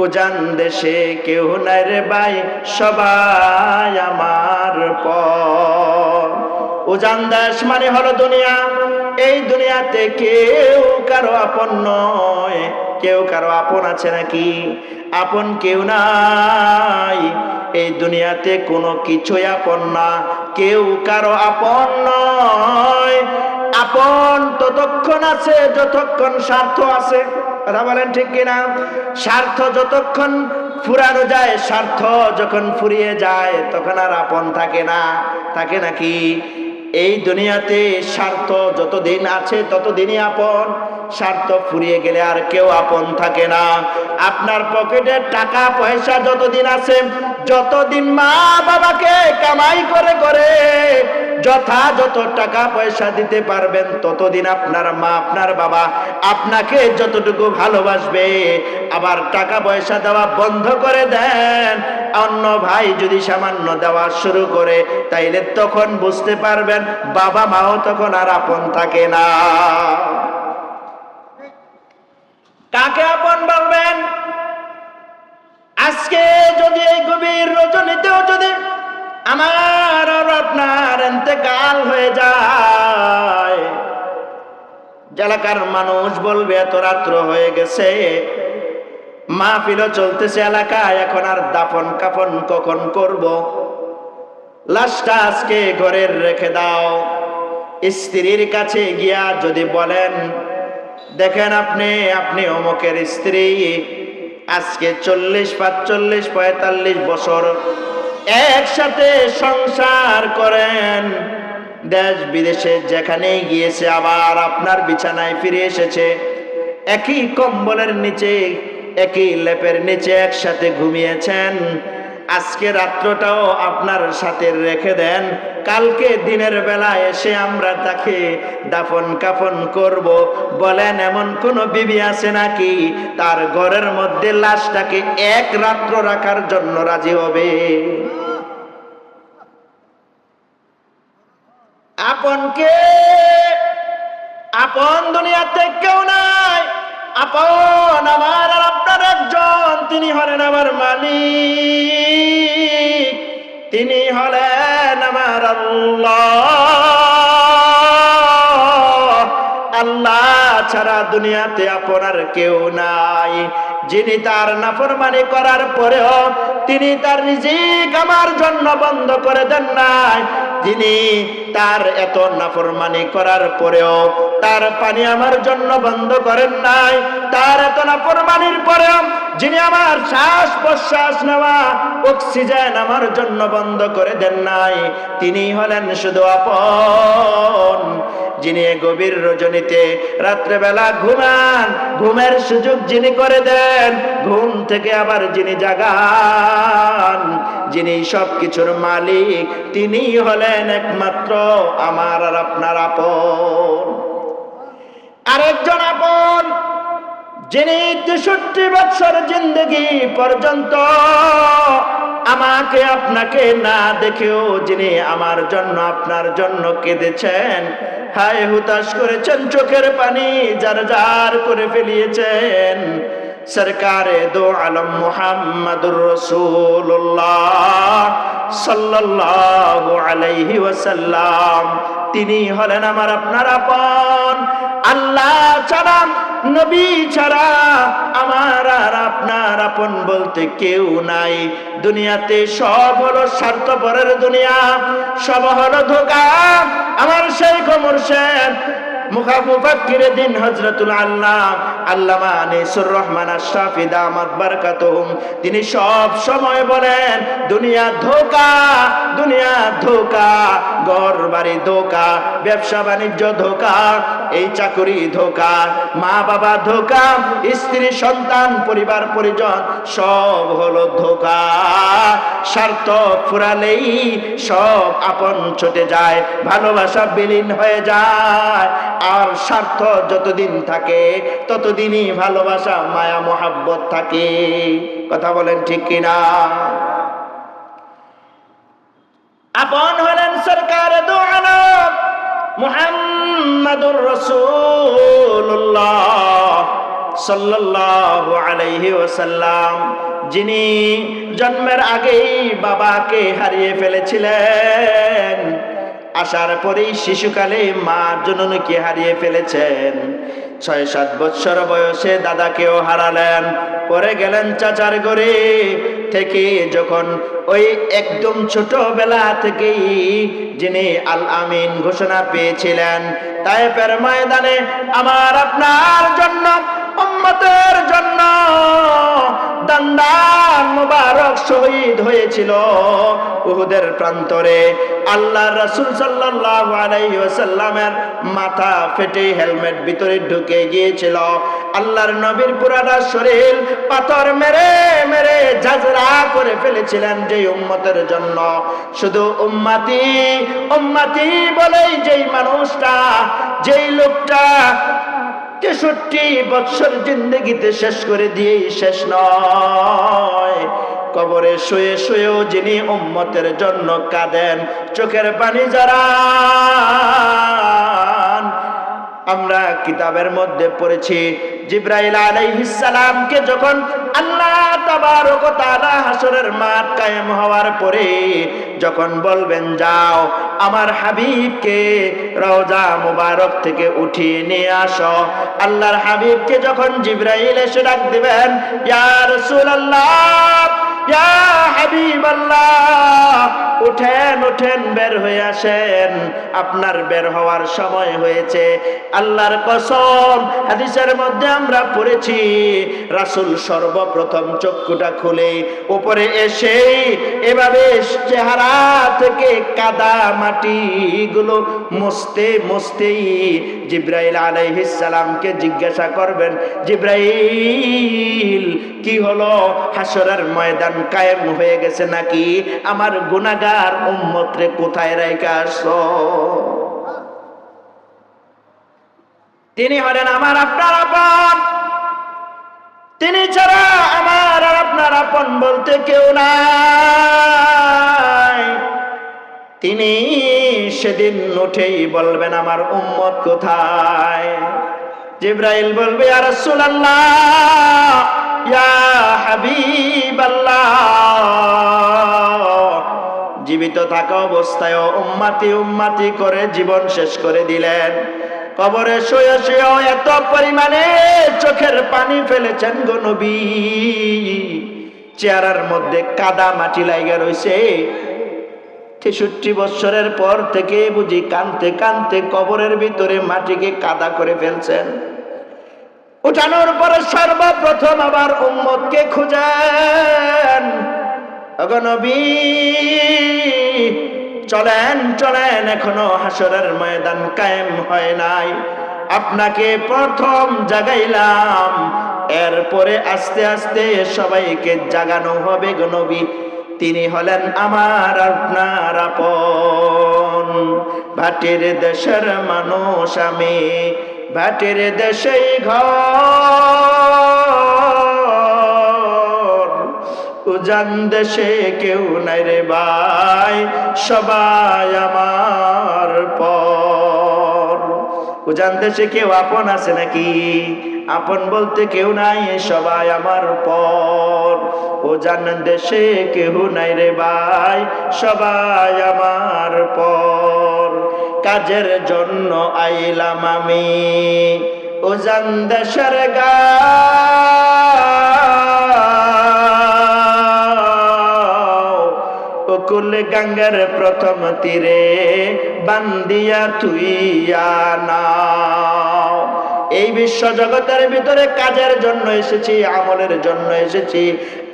উজান দেশে কেউ নাই রে ভাই, সবাই আমার পর। উজান দেশ মানে হলো দুনিয়া। এই দুনিয়াতে কেউ কারো আপন নয়। কেউ কারো আপন আছে নাকি? আপন কেউ নাই। এই দুনিয়াতে কোনো কিছুই আপন না, কেউ কারো আপন নয়। আপন ততক্ষণ আছে যতক্ষণ স্বার্থ আছে। কথা বলেন ঠিক কিনা? স্বার্থ যতক্ষণ ফুরানো যায়, স্বার্থ যখন ফুরিয়ে যায় তখন আর আপন থাকে না। থাকে নাকি? এই দুনিয়াতে স্বার্থ যতদিন আছে ততদিনই আপন। স্বার্থ ফুরিয়ে গেলে আর কেউ আপন থাকে না। আপনার পকেটে টাকা পয়সা যতদিন আছে, যতদিন মা বাবাকে কামাই করে করে যথাযথ টাকা পয়সা দিতে পারবেন, ততদিন আপনার মা আপনার বাবা আপনাকে যতটুকু ভালোবাসবে। আবার টাকা পয়সা দেওয়া বন্ধ করে দেন, অন্য ভাই যদি সামান্য দেওয়া শুরু করে, তাইলে তখন বুঝতে পারবেন বাবা মাও তখন আর আপন থাকে না। কাকে আপন বলবেন? আজকে যদি এই গভীর রজনীতেও যদি আমার আর আপনার ইন্তেকাল হয়ে যায়, এলাকার মানুষ বলবে এত রাত্র হয়ে গেছে, মাহফিলও চলতেছে এলাকায়, এখন আর দাফন কাফন কখন করব? লাশটা আজকে ঘরে রেখে দাও। স্ত্রীর কাছে গিয়া যদি বলেন, দেখেন আপনি অমুকের স্ত্রী, আজকে 40, 45, 45 বছর একসাথে সংসার করেন, দেশ বিদেশে যেখানে গিয়েছে আবার আপনার বিছানায় ফিরে এসেছে, একই কম্বলের নিচে একই লেপের নিচে একসাথে ঘুমিয়েছেন, আজকে রাত্রটাও আপনার সাথে রেখে দেন, কালকে দিনের বেলা এসে আমরা তাকে দাফন কাফন করব। বলেন এমন কোন বিবি আছে নাকি তার ঘরের মধ্যে লাশটাকে এক রাত্র রাখার জন্য রাজি হবে? আপন কে? আপন দুনিয়াতে কেউ নাই। আপন আমার আর আপনার একজন, তিনি হলেন আমার মালিক, তিনি হলেন আমার আল্লাহ। আল্লাহ ছাড়া দুনিয়াতে আপনার কেউ নাই, যিনি তার নাফরমানি করার পরেও তিনি তার রিজিক আমার জন্য বন্ধ করে দেন নাই, যিনি তার এত নাফরমানি করার পরেও তার পানি আমার জন্য বন্ধ করেন নাই, তার এত নাফরমানির পরেও যিনি আমার শ্বাস প্রশ্বাস নেওয়া অক্সিজেন আমার জন্য বন্ধ করে দেন নাই, তিনি হলেন শুধু আপন, যিনি গভীর রজনীতে রাত্রেবেলা ঘুমান, ঘুমের সুযোগ যিনি করে দেন, ঘুম থেকে আবার যিনি জাগান, যিনি সবকিছুর মালিক, তিনি হলেন একমাত্র আমার আর আপনার আপন। আরেকজন আপন, যিনি 63 বছর জিন্দগি পর্যন্ত আমাকে আপনাকে না দেখেও যিনি আমার জন্য আপনার জন্য কেঁদেছেন, হায় হুতাশ করেছেন, চোখের পানি জার জার করে ফেলিয়েছেন, সরকারে দো আলম মুহাম্মাদুর রাসূলুল্লাহ সাল্লাল্লাহু আলাইহি ওয়াসাল্লাম, তিনি হলেন আমার আপনার আপন। আল্লাহ ছাড়া, নবী ছাড়া আমার আর আপনার আপন বলতে কেউ নাই। দুনিয়াতে সব হলো স্বার্থপরের দুনিয়া, সব হলো ধোঁকা। আমার শেখ মুর্শিদ মুফাক্কিরে দিন হযরতুল আল্লামা আনিসুর রহমান আশরাফি দামাত বারাকাতুহুম, তিনি সব সময় বলেন দুনিয়া ধোঁকা, দুনিয়া ধোঁকা, ঘর বাড়ি ধোঁকা, ব্যবসা বাণিজ্য ধোঁকা, এই চাকরি ধোঁকা, মা বাবা ধোঁকা, স্ত্রী সন্তান পরিবার পরিজন সব হলো ধোঁকা। স্বার্থ ফুরালেই সব আপন ছুটে যায়, ভালোবাসা বিলীন হয়ে যায়। আর স্বার্থ যতদিন থাকে ততদিনই ভালোবাসা মায়া মোহাব্বত থাকে। কথা বলেন ঠিক কিনা? আপন হলেন সরকারে দো আলম মুহাম্মাদুর রাসূলুল্লাহ সাল্লাল্লাহু আলাইহি ওয়াসাল্লাম, যিনি জন্মের আগেই বাবাকে হারিয়ে ফেলেছিলেন, আসার পরেই শিশুকালে মা জননীকে হারিয়ে ফেলেছেন। 6-7 বছর বয়সে দাদাকেও হারালেন। পরে গেলেন চাচার ঘরে থেকে, যখন ওই একদম ছোটবেলা থেকেই যিনি আল আমিন ঘোষণা পেয়েছিলেন, তায়েফের ময়দানে আমার আপনার জন্য, উম্মতের জন্য দান্দান মুবারক শহীদ হয়েছিল উহুদের প্রান্তরে। আল্লাহর রাসূল সাল্লাল্লাহু আলাইহি ওয়াসাল্লামের মাথা ফেটে হেলমেট ভিতরে ঢুকে গিয়েছিল। আল্লাহর নবীর পুরাটা শরীর পাথর মেরে মেরে ঝাঁঝরা করে ফেলেছিলেন যে উম্মতের জন্য। শুধু উম্মতি উম্মতি বলেই যেই মানুষটা, যেই লোকটা 63 বছর জিন্দগিতে শেষ করে দিয়েই শেষ নয়, কবরে শুয়ে শুয়েও যিনি উম্মতের জন্য কাঁদেন, চোখের পানি জড়ান। আমরা কিতাবের মধ্যে পড়েছি, জিবরাইল আলাইহিস সালামকে যখন আল্লাহ তাবারক ওয়া তাআলা হাসরের মাঠ কায়েম হওয়ার পরে যখন বলবেন যাও আমার হাবিবকে রওজা মুবারক থেকে উঠিয়ে নিয়ে আসো, আল্লাহর হাবিবকে যখন জিবরাইল এসে ডাক দিবেন, ইয়া রাসূলুল্লাহ, ইয়া হাবিবাল্লাহ, উঠেন উঠেন, বের হয়ে আসেন, আপনার বের হওয়ার সময় হয়েছে। আল্লাহর কসম, হাদিসের মধ্যে আমরা পড়েছি রাসূল সর্বপ্রথম চক্ষুটা খুলে উপরে এসে এভাবে চেহারা থেকে কাদা মাটি গুলো মুছতে মুছতেই জিবরাইল আলাইহিস সালামকে জিজ্ঞাসা করবেন, জিবরাইল কি হলো, হাসরের ময়দান কায়েম হয়ে গেছে নাকি? আমার গুনাহগার উম্মতরে কোথায় রাইখা আসছো? তিনি হলেন আমার আপনার আপন, তিনি ছাড়া আমার আর আপনার আপন বলতে কেউ নাই। তিনি সেদিন উঠেই বলবেন আমার উম্মত কোথায়? জিবরাইল বলবে ইয়া রাসূলুল্লাহ, ইয়া হাবিবাল্লাহ, জীবিত থাকা অবস্থায় উম্মতি উম্মতি করে জীবন শেষ করে দিলেন। কবরে শুয়ে শুয়েও এত পরিমাণে চোখের পানি ফেলেছেন গো নবী, চেহারার মধ্যে কাদা মাটি লাগা রইছে। 63 বছরের পর থেকে বুঝি কানতে কানতে কবরের ভিতরে মাটিকে কাদা করে ফেলছেন। উঠানোর পরে সর্বপ্রথম আবার উম্মতকে খুঁজেন, ওগো নবী চলেন চলেন, এখনো হাসরের ময়দান কায়েম হয় নাই, আপনাকে প্রথম জাগাইলাম, এরপরে আস্তে আস্তে সবাইকে জাগানো হবে গো নবী। তিনি হলেন আমার আপনার আপন। ভাটির দেশের মানুষ আমি, ভাটির দেশেই ঘর, উজান দেশে কেউ নাই রে ভাই, সবাই আমার পর। উজান দেশে কেউ আপন আছে নাকি? আপন বলতে কেউ নাই, সবাই আমার পর। উজান দেশে কেউ নাই রে ভাই, সবাই আমার পর। কাজের জন্য আইলাম আমি উজান দেশের কুল গঙ্গার প্রথম তীরে বান্দিয়া তুইয়া নাও। এই বিশ্ব জগতের ভিতরে কাজের জন্য এসেছি, আমলের জন্য এসেছি।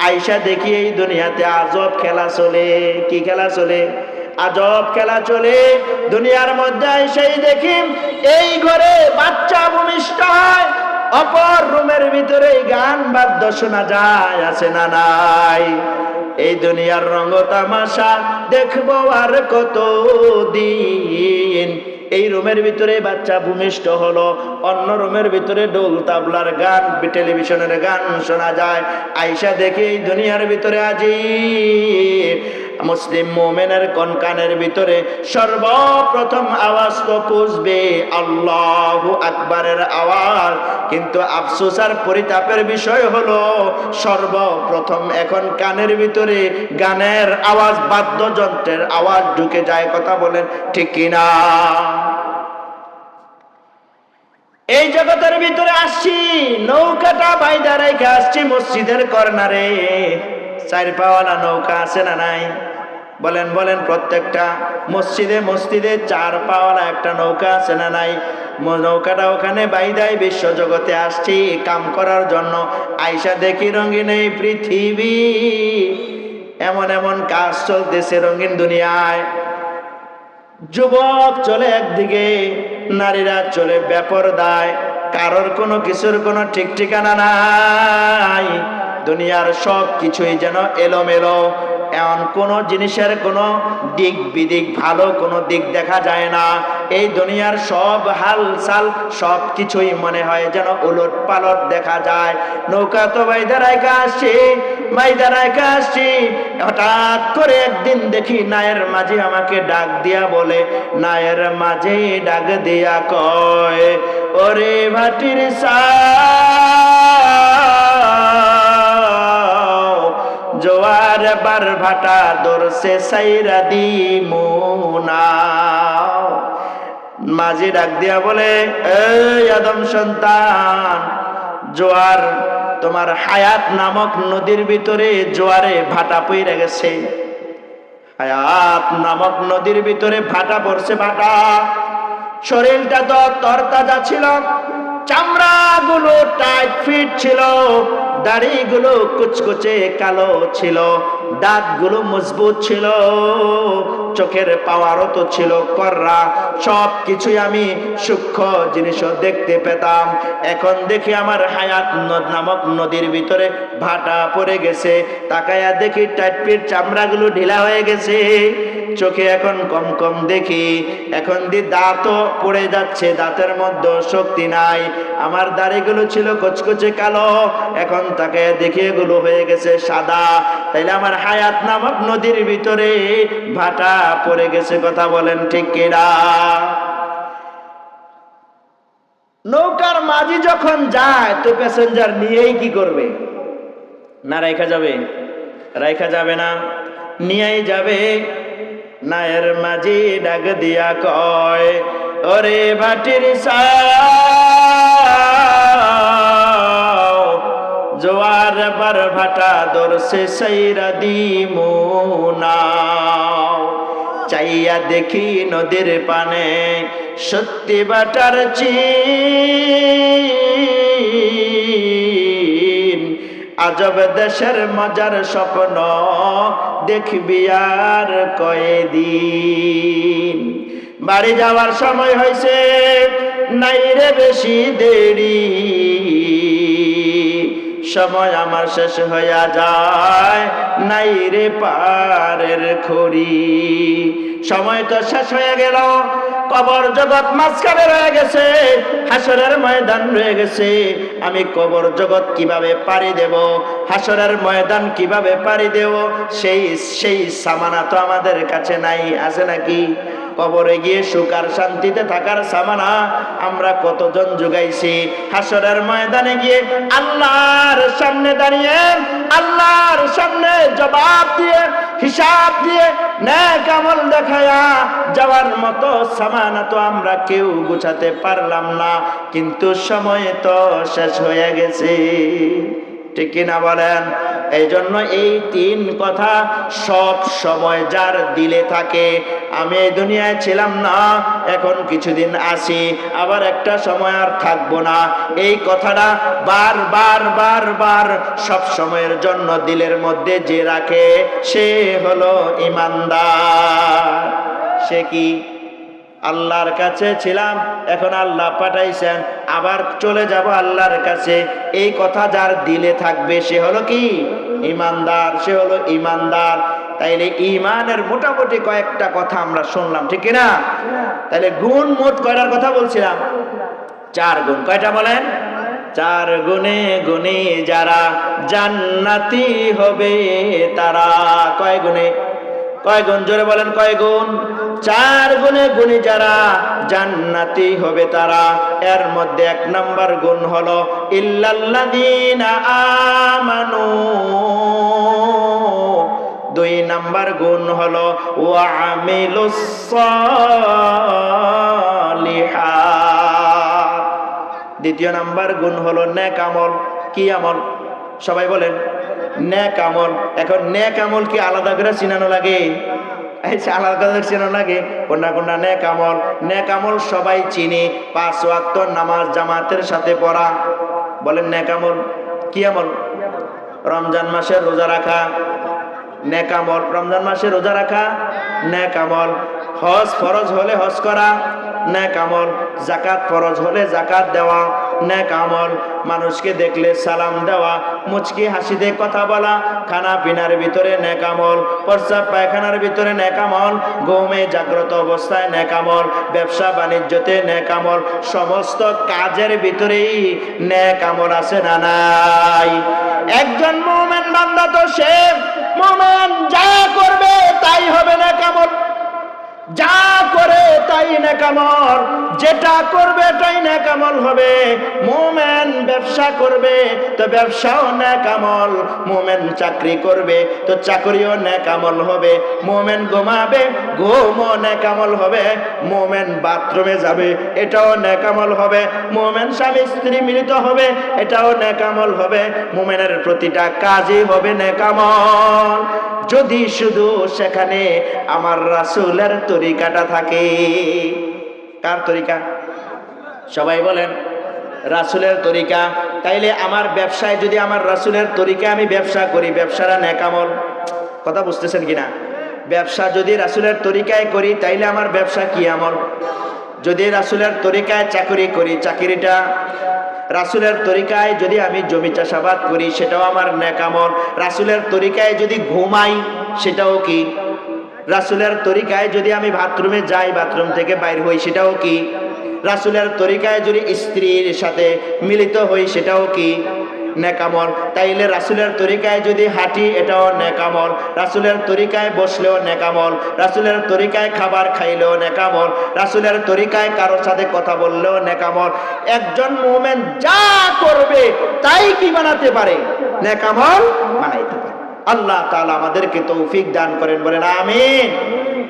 আইসা দেখি এই দুনিয়াতে আজব খেলা চলে। কি খেলা চলে? আজব খেলা চলে। দুনিয়ার মধ্যে এসেই দেখি এই ঘরে বাচ্চা ভূমিষ্ঠ হয়, অপর রুমের ভিতরে গান বাদ্য শোনা যায়, আছে না নাই? এই দুনিয়ার রঙ তামাশা দেখবো আর কত দিন। এই রুমের ভিতরে বাচ্চা ভূমিষ্ঠ হলো, অন্য রুমের ভিতরে ডোল তাবলার গান, টেলিভিশনের গান শোনা যায়। আইসা দেখি এই দুনিয়ার ভিতরে আজি মুসলিম মুমিনের কোন কানের ভিতরে সর্বপ্রথম আওয়াজ তো পুষবে আল্লাহু আকবারের আওয়াজ। কিন্তু আফসোস আর পরিতাপের বিষয় হলো সর্বপ্রথম এখন কানের ভিতরে গানের আওয়াজ, বাদ্যযন্ত্রের আওয়াজ ঢুকে যায়। কথা বলেন ঠিক কিনা? এই জগতের ভিতরে আসছি, নৌকাটা বাইদা রেখে আসছি মসজিদের কর্নারে। চার পাওয়ালা নৌকা আছে না নাই? বলেন বলেন, প্রত্যেকটা মসজিদে মসজিদে চার পাওয়ালা একটা নৌকা আছে না নাই? নৌকাটা ওখানে বাইদায় বিশ্ব জগতে আসছি কাম করার জন্য। আইসা দেখি রঙিন এই পৃথিবী, এমন এমন কাজ চলতেছে রঙিন দুনিয়ায়। যুবক চলে একদিকে, নারীরা চলে বেপরদায়, কারোর কোনো কিছুর কোনো ঠিক ঠিকানা নাই। দুনিয়ার সব কিছুই যেন এলোমেলো, এমন কোনো জিনিসের কোনো দিক বিদিক, ভালো কোনো দিক দেখা যায় না। এই দুনিয়ার সব হালচাল সব কিছুই মনে হয় যেন উলট পালট দেখা যায়। নৌকা তো বাইদা রাইকা আসছি, বাইদা রাইকা আসছি, হঠাৎ করে একদিন দেখি নায়ের মাঝি আমাকে ডাক দিয়া বলে, নায়ের মাঝি ডাক দিয়া কয়, ওরে ভাটির সা জোয়ার বার ভাটা দরছে সাইরা দিমুনা। মাঝি ডাক দিয়া বলে, এই আদম সন্তান, জোয়ার তোমার হায়াত নামক নদীর ভিতরে জোয়ারে ভাটা পইরা গেছে। হায়াত নামক নদীর ভিতরে ভাটা পড়ছে। ভাটা শরীরটা তো তরতাজা ছিল, চামড়া গুলো টাইট ফিট ছিল, দাড়িগুলো কুচকুচে কালো ছিল, দাঁতগুলো মজবুত ছিল, চোখের পাওয়ারও তো ছিল কররা। সব কিছুই আমি সূক্ষ্ম জিনিসও দেখতে পেতাম। এখন দেখি আমার হায়াত নামক নদীর ভিতরে ভাটা পড়ে গেছে। তাকায়া দেখি টাইট ফিট চামড়াগুলো ঢিলা হয়ে গেছে, চোখে এখন কম কম দেখি, এখন দাঁতও পড়ে যাচ্ছে, দাঁতের মধ্যে শক্তি নাই। আমার দাড়িগুলো ছিল কচকচে কালো, এখন তাকে দেখি এগুলো হয়ে গেছে সাদা। তাইলে আমার হায়াত নামক নদীর ভিতরে ভাটা পড়ে গেছে। কথা বলেন ঠিক কিনা? নৌকার মাঝি যখন যায় তো প্যাসেঞ্জার নিয়েই কি করবে? না রাইখা যাবে? রাইখা যাবে না, নিয়েই যাবে। নায়ের মাঝি ডাক দিয়া কয়, ওরে ভাটির সা জোয়ার বার ভাটা দরছে সাইরা দিমুনা। চাইয়া দেখি নদীর পানে সত্যি বাটার চিন, আজব দেশের মজার স্বপ্ন দেখবি আর কয়দিন। বাড়ি যাওয়ার সময় হয়েছে, নাই রে বেশি দেরি, সময় আমার শেষ হইয়া যায়, নাই রে পারের খড়ি। সময় তো শেষ হয়ে গেল, কবর জগৎ মাঝখানে রয়ে গেছে, হাসরের ময়দান রয়ে গেছে। আমি কবর জগৎ কিভাবে পাড়ি দেব, হাসরের ময়দান কিভাবে পাড়ি দেব, সেই সামানা তো আমাদের কাছে নাই। আছে নাকি? কবরে গিয়ে সুখ আর শান্তিতে থাকার সামানা আমরা কতজন জোগাইছি। হাসরের ময়দানে গিয়ে আল্লাহর সামনে দাঁড়িয়ে, আল্লাহর সামনে জবাব দিয়ে, হিসাব দিয়ে, নেক আমল দেখায়া যাওয়ার মতো সামানা তো আমরা কেউ গুছাতে পারলাম না। কিন্তু সময় তো শেষ হয়ে গেছে। ঠিক কিনা বলেন? এই জন্য এই তিন কথা সব সময় যার দিলে থাকে। আমি এই দুনিয়ায় ছিলাম না, এখন কিছুদিন আছি, আবার একটা সময় আর থাকবো না। এই কথাটা বারবার বারবার সব সময়ের জন্য দিলের মধ্যে যে রাখে সে হলো ইমানদার। সে কি? আল্লাহর কাছে ছিলাম, এখন আল্লাহ পাঠাইছেন, আবার চলে যাব আল্লাহর কাছে। এই কথা যার দিলে থাকবে সে হলো কি? ইমানদার। সে হলো ইমানদার। তাইলে ইমানের মোটামুটি কয়েকটা কথা আমরা শুনলাম, ঠিক কিনা? তাইলে গুণ মোট কয়টার কথা বলছিলাম? 4 গুণ। কয়টা বলেন? 4 গুণে গুণী যারা জান্নাতি হবে তারা। কয় গুণে? কয় গুণ? জোরে বলেন কয় গুণ? চার গুণে গুণী যারা জান্নাতি হবে তারা। এর মধ্যে এক নাম্বার গুণ হলো ইল্লাল্লাযীনা আমানু, দুই নাম্বার গুণ হলো ওয়া আমিলুস সালিহাত, দ্বিতীয় নাম্বার গুণ হলো নেক আমল। কি আমল? সবাই বলেন নেক আমল। এখন নেক আমল কি আলাদা করে চিনানো লাগে? আলাদা করে চিনানো লাগে? কোনটা কোনটা নেক আমল? নেক আমল সবাই চিনি, 5 ওয়াক্ত নামাজ জামাতের সাথে পড়া। বলেন নেক আমল কি আমল? রমজান মাসে রোজা রাখা নেক আমল। রমজান মাসে রোজা রাখা নেক আমল। হজ ফরজ হলে হজ করা নেক আমল। যাকাত ফরজ হলে যাকাত দেওয়া নেক আমল। মানুষকে দেখলে সালাম দেওয়া, মুচকি হাসিতে কথা বলা, খানা পিনার ভিতরে নেক আমল, প্রস্রাব পায়খানার ভিতরে নেক আমল, ঘুমে জাগ্রত অবস্থায় নেক আমল, ব্যবসা বাণিজ্যতে নেক আমল, সমস্ত কাজের ভিতরেই নেক আমল আছে না নাই? একজন মুমিন বান্দা তো সে মুমিন, যা করবে তাই হবে নেক আমল, যা করে তাই নেক আমল, যেটা করবে তাই নেক আমল হবে। মুমিন ব্যবসা করবে তো ব্যবসাও নেক আমল, মুমিন চাকরি করবে তো চাকরিও নেক আমল হবে, মুমিন ঘুমাবে ঘুমও নেক আমল হবে, মুমিন বাথরুমে যাবে এটাও নেক আমল হবে, মুমিন স্বামী স্ত্রী মিলিত হবে এটাও নেক আমল হবে, মুমিনের প্রতিটা কাজই হবে নেক আমল, যদি শুধু সেখানে আমার রাসূলের তরিকাটা থাকে। কার তরিকা? সবাই বলেন রাসূলের তরিকা। তাইলে আমার ব্যবসায় যদি আমার রাসূলের তরিকা আমি ব্যবসা করি, ব্যবসাটা নেক আমল। কথা বুঝতেছেন কিনা? ব্যবসা যদি রাসূলের তরিকায় করি তাইলে আমার ব্যবসা কি আমল? যদি রাসূলের তরিকায় চাকরি করি, চাকরিটা রাসূলের তরিকায় যদি আমি জমি চাষাবাদ করি সেটাও আমার নেক আমল। রাসূলের তরিকায় যদি ঘুমাই সেটাও কি? রাসূলের তরিকায় যদি আমি বাথরুমে যাই, বাথরুম থেকে বাইর হই সেটাও কি? রাসূলের তরিকায় যদি স্ত্রীর সাথে মিলিত হই সেটাও কি? নেক আমল। তাইলে রাসূলের তরিকায় যদি হাঁটি এটাও নেক আমল, রাসূলের তরিকায় বসলেও নেক আমল, রাসূলের তরিকায় খাবার খাইলেও নেক আমল, রাসূলের তরিকায় কারোর সাথে কথা বললেও নেক আমল। একজন মুমিন যা করবে তাই কি বানাতে পারে? নেক আমল বানাইতে পারে। আল্লাহ তাআলা আমাদেরকে তৌফিক দান করেন, বলেন আমিন।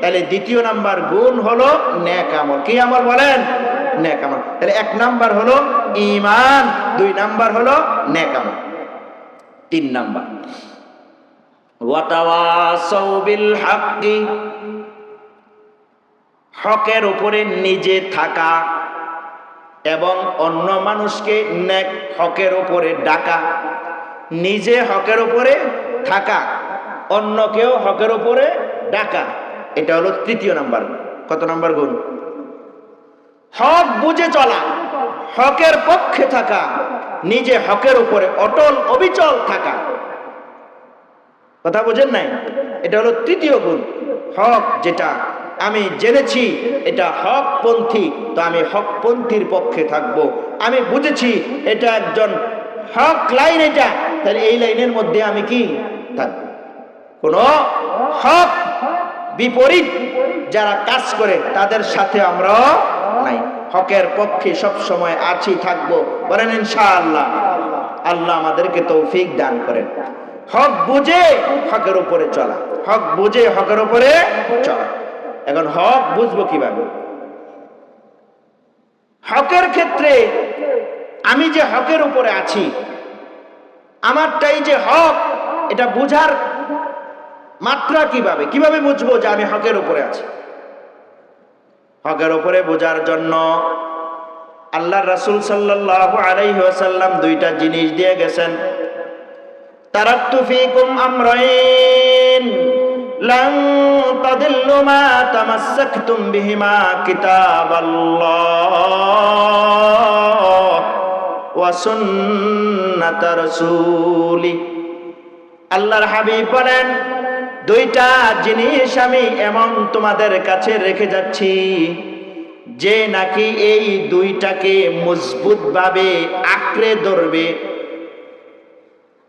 তাহলে দ্বিতীয় নাম্বার গুণ হলো নেক আমল। কি আমল বলেন? নেক আমল। তাহলে এক নাম্বার হলো ঈমান, দুই নাম্বার হলো নেক আমল। তিন নাম্বার ওয়া তাওয়াসাউ বিল হাক্কি, হকের উপরে নিজে থাকা এবং অন্য মানুষকে নেক হকের উপরে ডাকা। নিজে হকের উপরে থাকা, অন্যকেও হকের উপরে ডাকা, এটা হলো তৃতীয় নাম্বার। কত নাম্বার গুণ? হক বুঝে চলা, হকের পক্ষে থাকা, নিজে হকের উপরে অটল অবিচল থাকা। কথা বুঝেন নাই? এটা হলো তৃতীয় গুণ। হক যেটা আমি জেনেছি এটা হকপন্থী, তো আমি হকপন্থীর পক্ষে থাকবো। আমি বুঝেছি এটা একজন হক লাইন, এটা তাহলে এই লাইনের মধ্যে আমি কি থাকবো। কোন হক বিপরীত যারা কাজ করে তাদের সাথে আমরা নাই, হকের পক্ষে সব সময় আছি, থাকবো। বলেন ইনশাআল্লাহ। আল্লাহ আমাদেরকে তৌফিক দান করেন। হক বুঝে হকের উপরে চলা, হক বুঝে হকের উপরে চলা। এখন হক বুঝবো কিভাবে? হকের ক্ষেত্রে আমি যে হকের উপরে আছি, আমারটাই যে হক, এটা বুঝার মাত্রা কিভাবে? কিভাবে বুঝবো যে আমি হকের উপরে আছি? হকের উপরে বোঝার জন্য আল্লাহর রাসূল সাল্লাল্লাহু আলাইহি ওয়াসাল্লাম দুইটা জিনিস দিয়ে গেছেন। তারাকতু ফীকুম আমরাইন লান তাদিল্লু মা তামাসসাকতুম বিহিমা কিতাবাল্লাহ ওয়া সুন্নাত রাসূলি। আল্লাহর হাবিব বলেন, দুইটা জিনিস আমি এমন তোমাদের কাছে রেখে যাচ্ছি যে নাকি এই দুইটাকে মজবুত ভাবে আঁকড়ে ধরবে,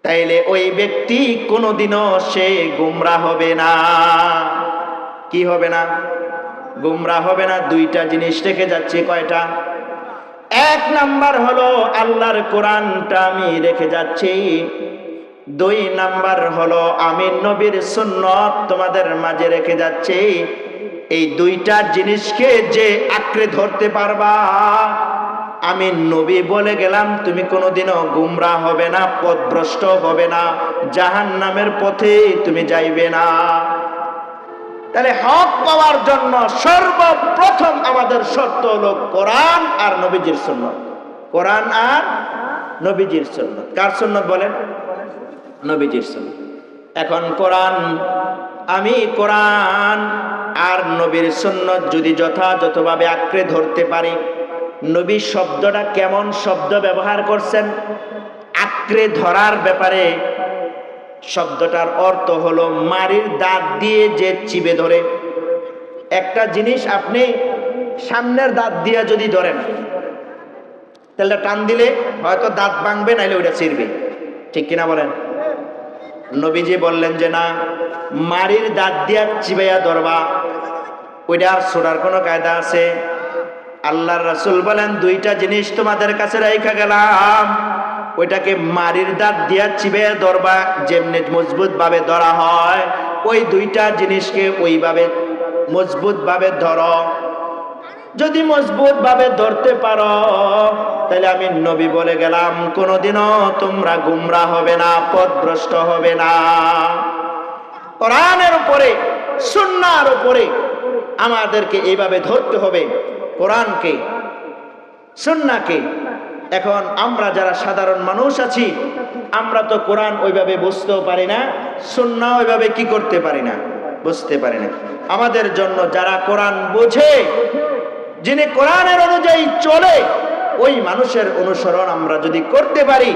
তাইলে ওই ব্যক্তি কোনোদিনও সে গোমরা হবে না। কি হবে না? গুমরা হবে না। দুইটা জিনিস রেখে যাচ্ছি। কয়টা? এক নাম্বার হলো আল্লাহর কোরআনটা আমি রেখে যাচ্ছি। দুই নাম্বার হলো আমি নবীর সুন্নত তোমাদের মাঝে রেখে যাচ্ছি। এই দুইটা জিনিসকে যে আঁকড়ে ধরতে পারবা, আমি নবী বলে গেলাম, তুমি কোনোদিনও গুমরা হবে না, পথভ্রষ্ট হবে না, জাহান্নামের পথে তুমি যাইবে না। তাহলে হক পাওয়ার জন্য সর্বপ্রথম আমাদের শর্ত হলো কোরআন আর নবীজির সুন্নত। কোরআন আর নবীজির সুন্নত। কার সুন্নত বলেন? নবীজির সুন্নত। এখন আমি কোরআন আর নবীর সুন্নত যদি যথাযথভাবে আঁকড়ে ধরতে পারি, নবী শব্দটা কেমন শব্দ ব্যবহার করছেন আঁকড়ে ধরার ব্যাপারে? শব্দটার অর্থ হলো মাড়ির দাঁত দিয়ে যে চিবে ধরে। একটা জিনিস আপনি সামনের দাঁত দিয়ে যদি ধরেন, তাহলে টান দিলে হয়তো দাঁত ভাঙবে, নাইলে ওইটা ছিঁড়বে। ঠিক কিনা বলেন? নবীজি বললেন যে না, মাড়ির দাঁত দিয়া চিবাইয়া ধরবা, ওইটা আর ছোড়ার কোনো কায়দা আছে? আল্লাহর রাসূল বলেন দুইটা জিনিস তোমাদের কাছে রাইখা গেলাম, ওইটাকে মাড়ির দাঁত দিয়া চিবাইয়া ধরবা, যেমনি মজবুত ভাবে ধরা হয় ওই দুইটা জিনিসকে ওইভাবে মজবুত ভাবে ধরো। যদি মজবুত ভাবে ধরতে পারো, তাহলে আমি নবী বলে গেলাম কোনোদিনও তোমরা গুমরা হবে না, পথভ্রষ্ট হবে না। কোরআনের উপরে, সুন্নাহর উপরে আমাদেরকে এইভাবে ধরতে হবে, কোরআনকে, সুন্নাহকে। এখন আমরা যারা সাধারণ মানুষ আছি, আমরা তো কোরআন ওইভাবে বুঝতেও পারি না, সুন্নাহ ওইভাবে কি করতে পারি না, বুঝতে পারি না। আমাদের জন্য যারা কোরআন বোঝে, যিনি কোরআনের অনুযায়ী চলে, ওই মানুষের অনুসরণ আমরা যদি করতে পারি,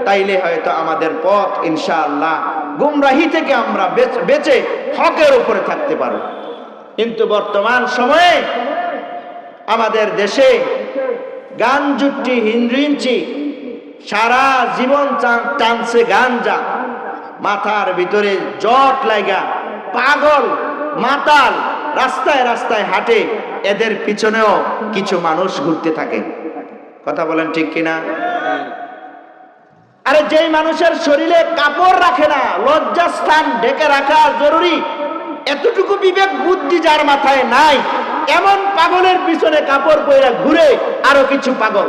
তাইলে হয়তো আমাদের পথ ইনশাআল্লাহ গুমরাহি থেকে আমরা বেঁচে হকের উপরে থাকতে পারব। কিন্তু বর্তমান সময়ে আমাদের দেশে গান জুটি হিন্দ্রিঞ্চি, সারা জীবন টানছে গাঞ্জা, মাথার ভিতরে জট লাগা, পাগল মাতাল রাস্তায় রাস্তায় হাঁটে, এদের পিছনেও কিছু মানুষ ঘুরতে থাকে। কথা বলেন ঠিক কিনা? আরে যেই মানুষের শরীরে কাপড় রাখে না, লজ্জাস্থান ঢেকে রাখা জরুরি, এতটুকু বিবেক বুদ্ধি যার মাথায় নাই, এমন পাগলের পিছনে কাপড় পরে ঘুরে আরো কিছু পাগল।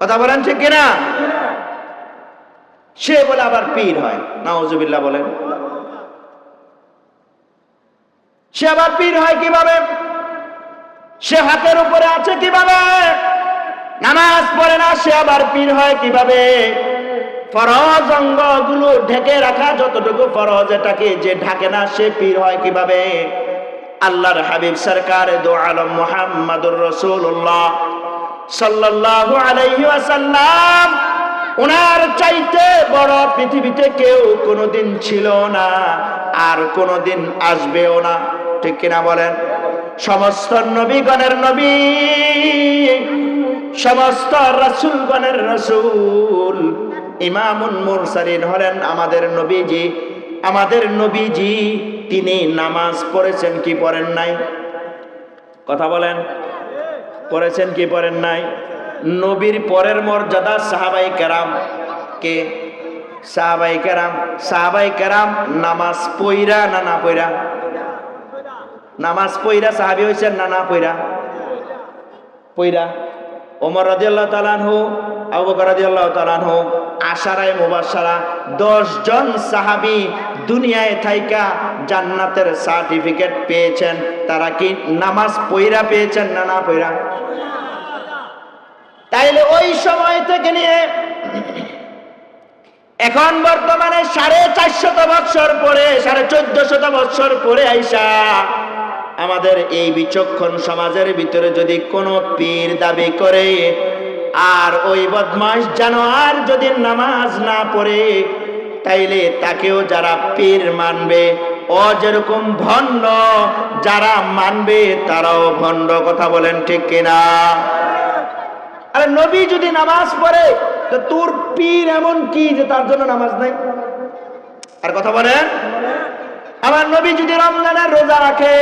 কথা বলেন ঠিক কিনা? সে বলে আবার পীর হয়, নাউজুবিল্লাহ বলেন। সে আবার পীর হয় কিভাবে? সে হাতের উপরে আছে কিভাবে? নামাজ পড়ে না, সে আবার পীর হয় কিভাবে? ফরজ অঙ্গগুলো ঢেকে রাখা, যতটুকু ফরজ এটাকে যে ঢাকে না, সে পীর হয় কিভাবে? আল্লাহর হাবিব সরকার দো আলম মুহাম্মাদুর রাসূলুল্লাহ সাল্লাল্লাহু আলাইহি ওয়াসাল্লাম, ওনার চাইতে বড় পৃথিবীতে কেউ কোনোদিন ছিল না, আর কোনোদিন আসবেও না। ঠিক কিনা বলেন? সমস্ত নবীগণের নবী, সমস্ত রাসূলগণের রাসূল, ইমামুল মুরসালিন হলেন আমাদের নবীজি। আমাদের নবীজি তিনি নামাজ পড়েছেন কি পড়েন নাই? কথা বলেন, পড়েছেন কি পড়েন নাই? নবীর পরের মর্যাদা সাহাবাই কেরাম। কে? সাহাবাই কেরাম। সাহাবাই কেরাম নামাজ পইরা না না পইরা? নামাজ পইরা সাহাবী হইছেন না না পইরা? পইরা। ওমর রাদিয়াল্লাহু তাআলা আনহু, আবু বকর রাদিয়াল্লাহু তাআলা আনহু, আশারায়ে মুবাশশারা 10 জন সাহাবী দুনিয়ায় থাইকা জান্নাতের সার্টিফিকেট পেয়েছেন। তারা কি নামাজ পইরা পেয়েছেন না না পইরা? তাইলে ওই সময় থেকে নিয়ে এখন বর্তমানে 450 বছর পরে, 1450 বছর পরে আইসা আমাদের এই বিচক্ষণ সমাজের ভিতরে যদি কোনো পীর দাবি করে, আর ওই বদমাশ জানোয়ার যদি নামাজ না পড়ে, তাইলে তাকেও যারা পীর মানবে, ও যেরকম ভণ্ড, যারা মানবে তারাও ভণ্ড। কথা বলেন ঠিক কিনা? আরে নবী যদি নামাজ পড়ে, তো তোর পীর এমন কি যে তার জন্য নামাজ নাই? আর কথা বলেন, আমার নবী যদি রমজানের রোজা রাখে,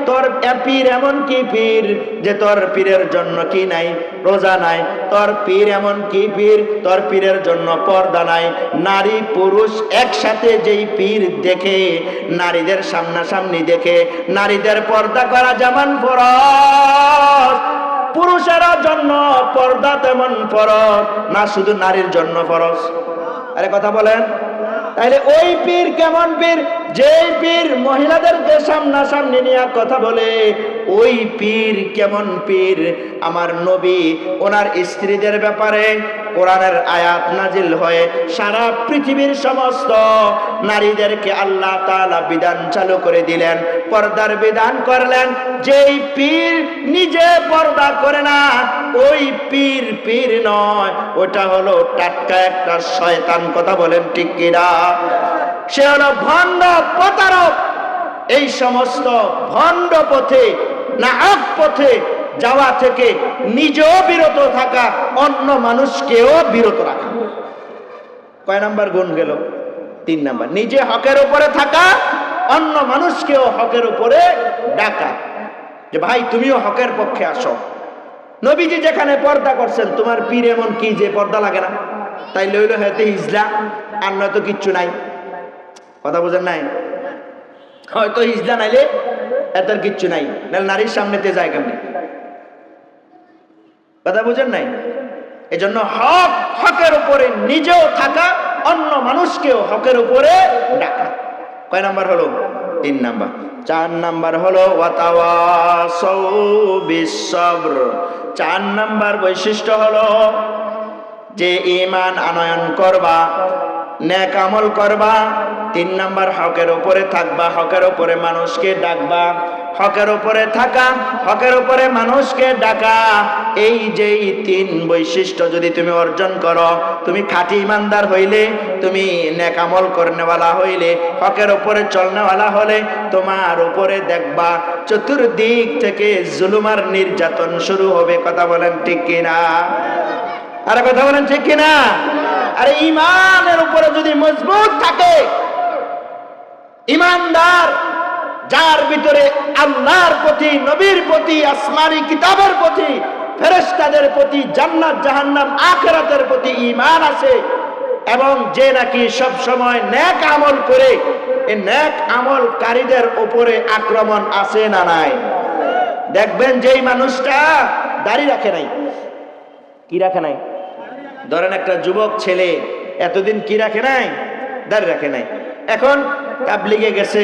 তোর পীর এমন কি পীর যে তোর পীরের জন্য কি নাই, রোজা নাই। তোর পীর এমন কি পীর, তোর পীরের জন্য পর্দা নাই। নারী পুরুষ একসাথে যেই পীর দেখে, নারীদের সামনাসামনি দেখে, নারীদের পর্দা করা যেমন ফরজ, পুরুষের জন্য পর্দা তেমন ফরজ না, শুধু নারীর জন্য ফরজ। আরে কথা বলেন। তাইলে ওই পীর কেমন পীর? যেই পীর মহিলাদেরকে সামনাসামনি নিয়ে কথা বলে, ওই পীর কেমন পীর? আমার নবী ওনার স্ত্রীদের ব্যাপারে কোরআনের আয়াত নাজিল হয়ে সারা পৃথিবীর সমস্ত নারীদেরকে আল্লাহ তাআলা বিধান চালু করে দিলেন, পর্দার বিধান করলেন। যেই পীর নিজে পর্দা করে না, ওই পীর পীর নয়, ওটা হলো টাটকা একটা শয়তান। কথা বলেন ঠিক কিনা? সে হলো ভণ্ড প্রতারক। এই সমস্ত ভণ্ড পথে, নাহক পথে যাওয়া থেকে নিজেও বিরত থাকা, অন্য মানুষকেও বিরত রাখা। কয় নাম্বার গুণ গেল? 3 নাম্বার। নিজে হকের উপরে থাকা, অন্য মানুষকেও হকের উপরে ডাকা, যে ভাই তুমিও হকের পক্ষে আসো। নবীজি যেখানে পর্দা করছেন, তোমার পীর এমন কি যে পর্দা লাগে না? তাই লইল হয়তো হিজলা, আর নয়তো কিচ্ছু নাই। কথা বুঝেন নাই? হয়তো হিজলা নাইলে এত কিচ্ছু নাই, নাহলে নারীর সামনেতে যায় কেমনি? কথা বুঝেন নাই? এই জন্য হক, হকের উপরে নিজেও থাকা, অন্য মানুষকেও হকের উপরে ডাকা। কয় নাম্বার হলো? 3 নাম্বার। 4 নাম্বার হলো ওয়াতাওয়াসাউ বিস-সবর। 4 নাম্বার বৈশিষ্ট্য হলো যে ঈমান আনয়ন করবা, নেক আমল করবা। 3 নাম্বার হকের উপরে থাকবা, হকের উপরে মানুষকে ডাকবা। হকের উপরে থাকা, হকের উপরে মানুষকে ডাকা, এই যেই 3 বৈশিষ্ট্য যদি তুমি অর্জন করো, তুমি খাঁটি ইমানদার হইলে, তুমি নেক আমল করনেওয়ালা হইলে, হকের উপরে চলনেওয়ালা হলে, তোমার উপরে দেখবা চতুর্দিক থেকে জুলুম আর নির্যাতন শুরু হবে। কথা বলেন ঠিক কিনা? আরে কথা বলেন ঠিক কিনা? আরে ইমানের উপরে যদি মজবুত থাকে, ইমানদার, যার ভিতরে আল্লাহর প্রতি, নবীর প্রতি, আসমানি কিতাবের প্রতি, ফেরেশতাদের প্রতি, জান্নাত জাহান্নাম আখিরাতের প্রতি ঈমান আছে, এবং যে নাকি সব সময় নেক আমল করে, এই নেক আমলকারীদের উপরে আক্রমণ আছে না নাই? দেখবেন যেই মানুষটা দাড়ি রাখে নাই, কি রাখে নাই? ধরেন একটা যুবক ছেলে এতদিন কি রাখে নাই? দাড়ি রাখে নাই। এখন তাবলিগে গেছে,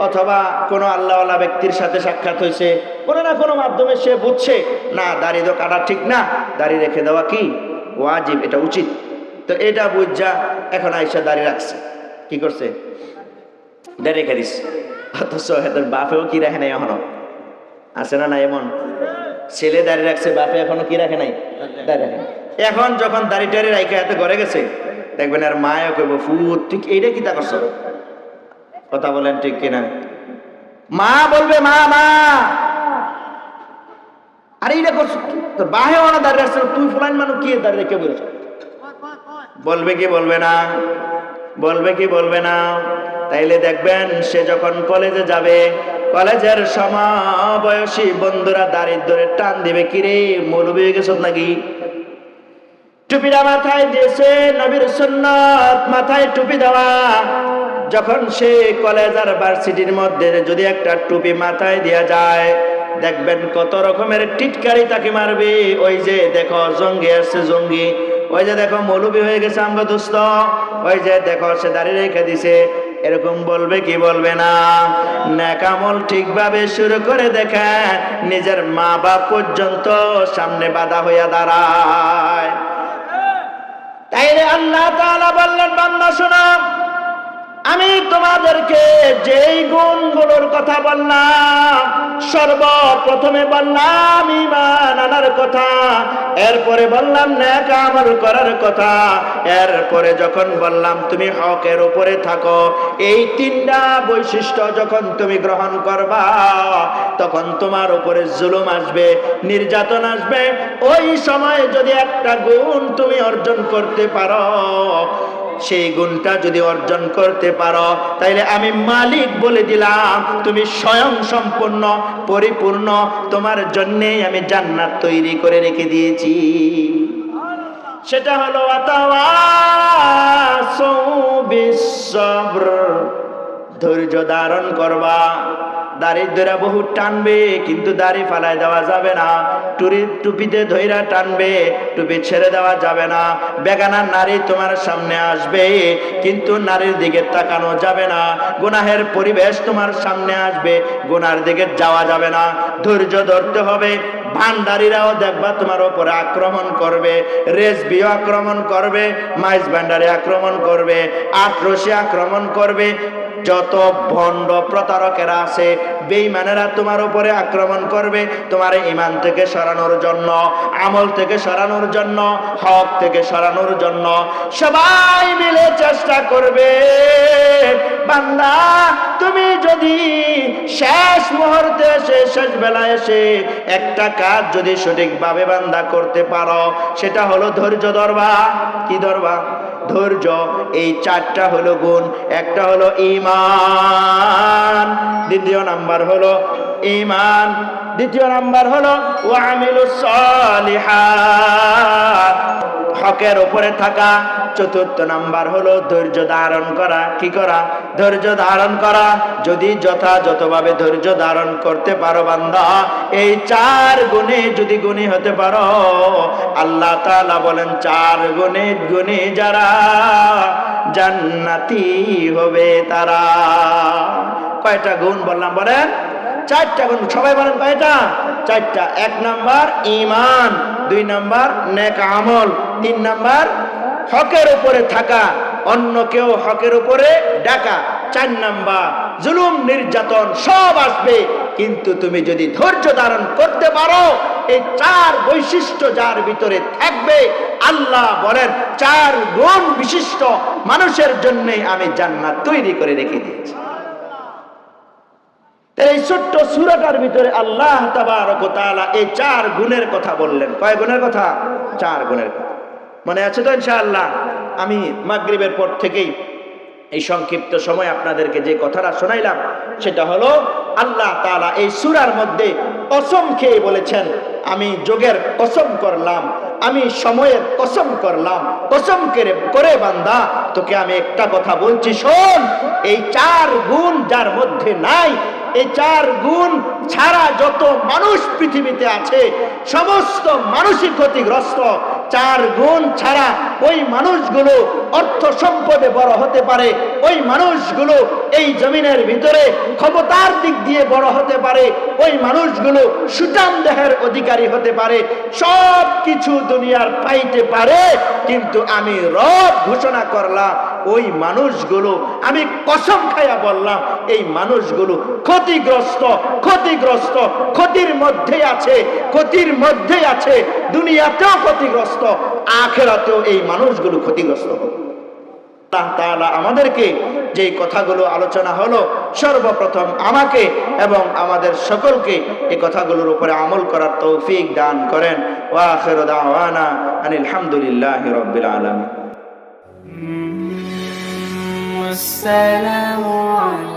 অথবা কোনো আল্লাহওয়ালা ব্যক্তির সাথে সাক্ষাৎ হয়েছে, কোনো না কোনো মাধ্যমে সে বুঝছে না দাড়ি তো কাটা ঠিক না, দাড়ি রেখে দেওয়া কি ওয়াজিব, এটা উচিত। তো এটা বুঝা এখন আইসা দাড়ি রাখছে। কি করছে? দাড়ি রেখে দিস। অথচ এদের বাপেও কি রাখে নাই? এখনো আছে না? না, এমন ছেলে দাড়ি রাখছে, বাপে এখনো কি রাখে নাই? দাড়ি রাখে। এখন যখন দাড়ি টাড়ি রাইখা এত ঘরে গেছে, দেখবেন আর মায়ও কইব, ফুট ঠিক এইটা কি তা করছো? কথা বলেন ঠিক কিনা? মা বলবে, মা মা আরে এইটা করছো, তোর বাহে ওনা দাঁড়িয়ে রাখছে, তুই ফুলাইন মানুষ কি দাঁড়িয়ে রেখে বলেছ? বলবে কি বলবে না? বলবে কি বলবে না? তাইলে দেখবেন সে যখন কলেজে যাবে, কলেজের সমবয়সী বন্ধুরা দাড়ি ধরে টান দিবে, কিরে মৌলবি হয়ে গেছ নাকি? টুপিটা মাথায় দিয়েছে, নবীর সুন্নাত মাথায় টুপি দেওয়া। যখন সে কলেজ আর ভার্সিটির মধ্যে যদি একটা টুপি মাথায় দেয়া যায়, দেখবেন কত রকমের টিটকারি তাকে মারবে। ওই যে দেখো জঙ্গি আসছে, জঙ্গি। ওই যে দেখো মৌলবি হয়ে গেছে আমগো দোস্ত। ওই যে দেখো সে দাঁড়িয়ে রেখে দিছে। এরকম বলবে কি বলবে না? নেক আমল ঠিকভাবে শুরু করে দেখে, নিজের মা বাপ পর্যন্ত সামনে বাধা হইয়া দাঁড়ায়। তাইলে আল্লাহ তাআলা বললেন, বান্দা শোনো, আমি তোমাদেরকে যেই গুণগুলোর কথা বললাম, সর্বপ্রথমে বললাম ঈমান আনার কথা, এরপরে বললাম নেক আমল করার কথা, এরপরে যখন বললাম তুমি হকের উপরে থাকো, এই 3টা বৈশিষ্ট্য যখন তুমি গ্রহণ করবা, তখন তোমার উপরে জুলুম আসবে, নির্যাতন আসবে। ওই সময় যদি একটা গুণ তুমি অর্জন করতে পারো, সেই গুণটা যদি অর্জন করতে পারো, তাইলে আমি মালিক বলে দিলাম তুমি স্বয়ং সম্পূর্ণ পরিপূর্ণ, তোমার জন্যেই আমি জান্নাত তৈরি করে রেখে দিয়েছি। সেটা হলো ওয়াতাওয়াসাউ বিস-সবর, ধৈর্য ধারণ করবা। দাড়ি ধরে বহু টানবে, কিন্তু দাড়ি ফালাই দেওয়া যাবে না। টুপিতে ধৈরা টানবে, টুপি ছেড়ে দেওয়া যাবে না। বেগানা নারী তোমার সামনে আসবে, কিন্তু নারীর দিকে তাকানো যাবে না। গুনাহের পরিবেশ তোমার সামনে আসবে, গুনার দিকে যাওয়া যাবে না। ধৈর্য ধরতে হবে। ভান্ডারীরাও দেখবা তোমার উপরে আক্রমণ করবে, রেজবিও আক্রমণ করবে, মাইজ ভান্ডারে আক্রমণ করবে, আটরসি আক্রমণ করবে। যত ভণ্ড প্রতারকেরা আছে, বেঈমানেরা তোমার উপরে আক্রমণ করবে, তোমার ঈমান থেকে সরানোর জন্য, আমল থেকে সরানোর জন্য, হক থেকে সরানোর জন্য। সবাই মিলে চেষ্টা করবে। বান্দা, তুমি যদি শেষ মুহূর্তে এসে, শেষ বেলায় এসে একটা কাজ যদি সঠিকভাবে বান্দা করতে পারো, সেটা হলো ধৈর্য ধরবা। কি ধরবা? ধৈর্য। এই চারটা হলো গুণ। একটা হলো ঈমান, দ্বিতীয় নাম্বার হলো ঈমান, দ্বিতীয় নাম্বার হলো ওয়ামিলুস সালিহাত, হকের উপরে থাকা, চতুর্থ নাম্বার হলো ধৈর্য ধারণ করা। কি করা? ধৈর্য ধারণ করা। যদি যথাযথভাবে ধৈর্য ধারণ করতে পারো বান্দা, এই চার গুণে যদি গুণী হতে পারো, আল্লাহ তাআলা বলেন চার গুণে গুণী যারা জান্নাতি হবে তারা। কয়টা গুণ বললাম? বলেন চারটা গুণ। সবাই বলেন কয়টা? চারটা। এক নাম্বার ঈমান, দুই নাম্বার নেক আমল, তিন নাম্বার হকের উপরে থাকা, অন্য কেউ হকের উপরে ডাকা, চার নাম্বার জুলুম নির্যাতন সব আসবে, কিন্তু তুমি যদি ধৈর্য ধারণ করতে পারো, এই চার বৈশিষ্ট্য যার ভিতরে থাকবে, আল্লাহ বলেন চার গুণ বিশিষ্ট মানুষের জন্য আমি জান্নাত তৈরি করে রেখে দিয়েছি। এই ছোট্ট সূরাটার ভিতরে আল্লাহ তাবারক ওয়া তাআলা এই চার গুণের কথা বললেন। কয় গুণের কথা? চার গুণের কথা। মনে আছে তো ইনশাআল্লাহ? আমি মাগরিবের পর থেকেই এই সংক্ষিপ্ত সময় আপনাদেরকে যে কথাটা শোনাইলাম, সেটা হলো আল্লাহ তাআলা এই সূরার মধ্যে কসম খেয়ে বলেছেন, আমি যোগের কসম করলাম, আমি সময়ের কসম করলাম, কসম করে বান্দা তোকে আমি একটা কথা বলছি, শোন। এই চার গুণ যার মধ্যে নাই, এই চার গুণ ছাড়া যত মানুষ পৃথিবীতে আছে সমস্ত মানুষই ক্ষতিগ্রস্ত। চার গুণ ছাড়া ওই মানুষগুলো অর্থ সম্পদে বড় হতে পারে, ওই মানুষগুলো এই জমিনের ভিতরে ক্ষমতার দিক দিয়ে বড় হতে পারে, ওই মানুষগুলো সুঠাম দেহের অধিকারী হতে পারে, সব কিছু দুনিয়ার পাইতে পারে, কিন্তু আমি রব ঘোষণা করলাম ওই মানুষগুলো, আমি কসম খাইয়া বললাম এই মানুষগুলো ক্ষতিগ্রস্ত, ক্ষতিগ্রস্ত, ক্ষতির মধ্যে আছে, ক্ষতির মধ্যে আছে। দুনিয়াতেও ক্ষতিগ্রস্ত, আখিরাতেও এই মানুষগুলো ক্ষতিগ্রস্ত হবে। আল্লাহ তাআলা আমাদেরকে যে কথাগুলো আলোচনা হলো, সর্বপ্রথম আমাকে এবং আমাদের সকলকে এই কথাগুলোর উপরে আমল করার তৌফিক দান করেন। ওয়া আখিরু দাওয়ানা আনিল হামদুলিল্লাহি রাব্বিল আলামিন। আসসালামু আলাইকুম।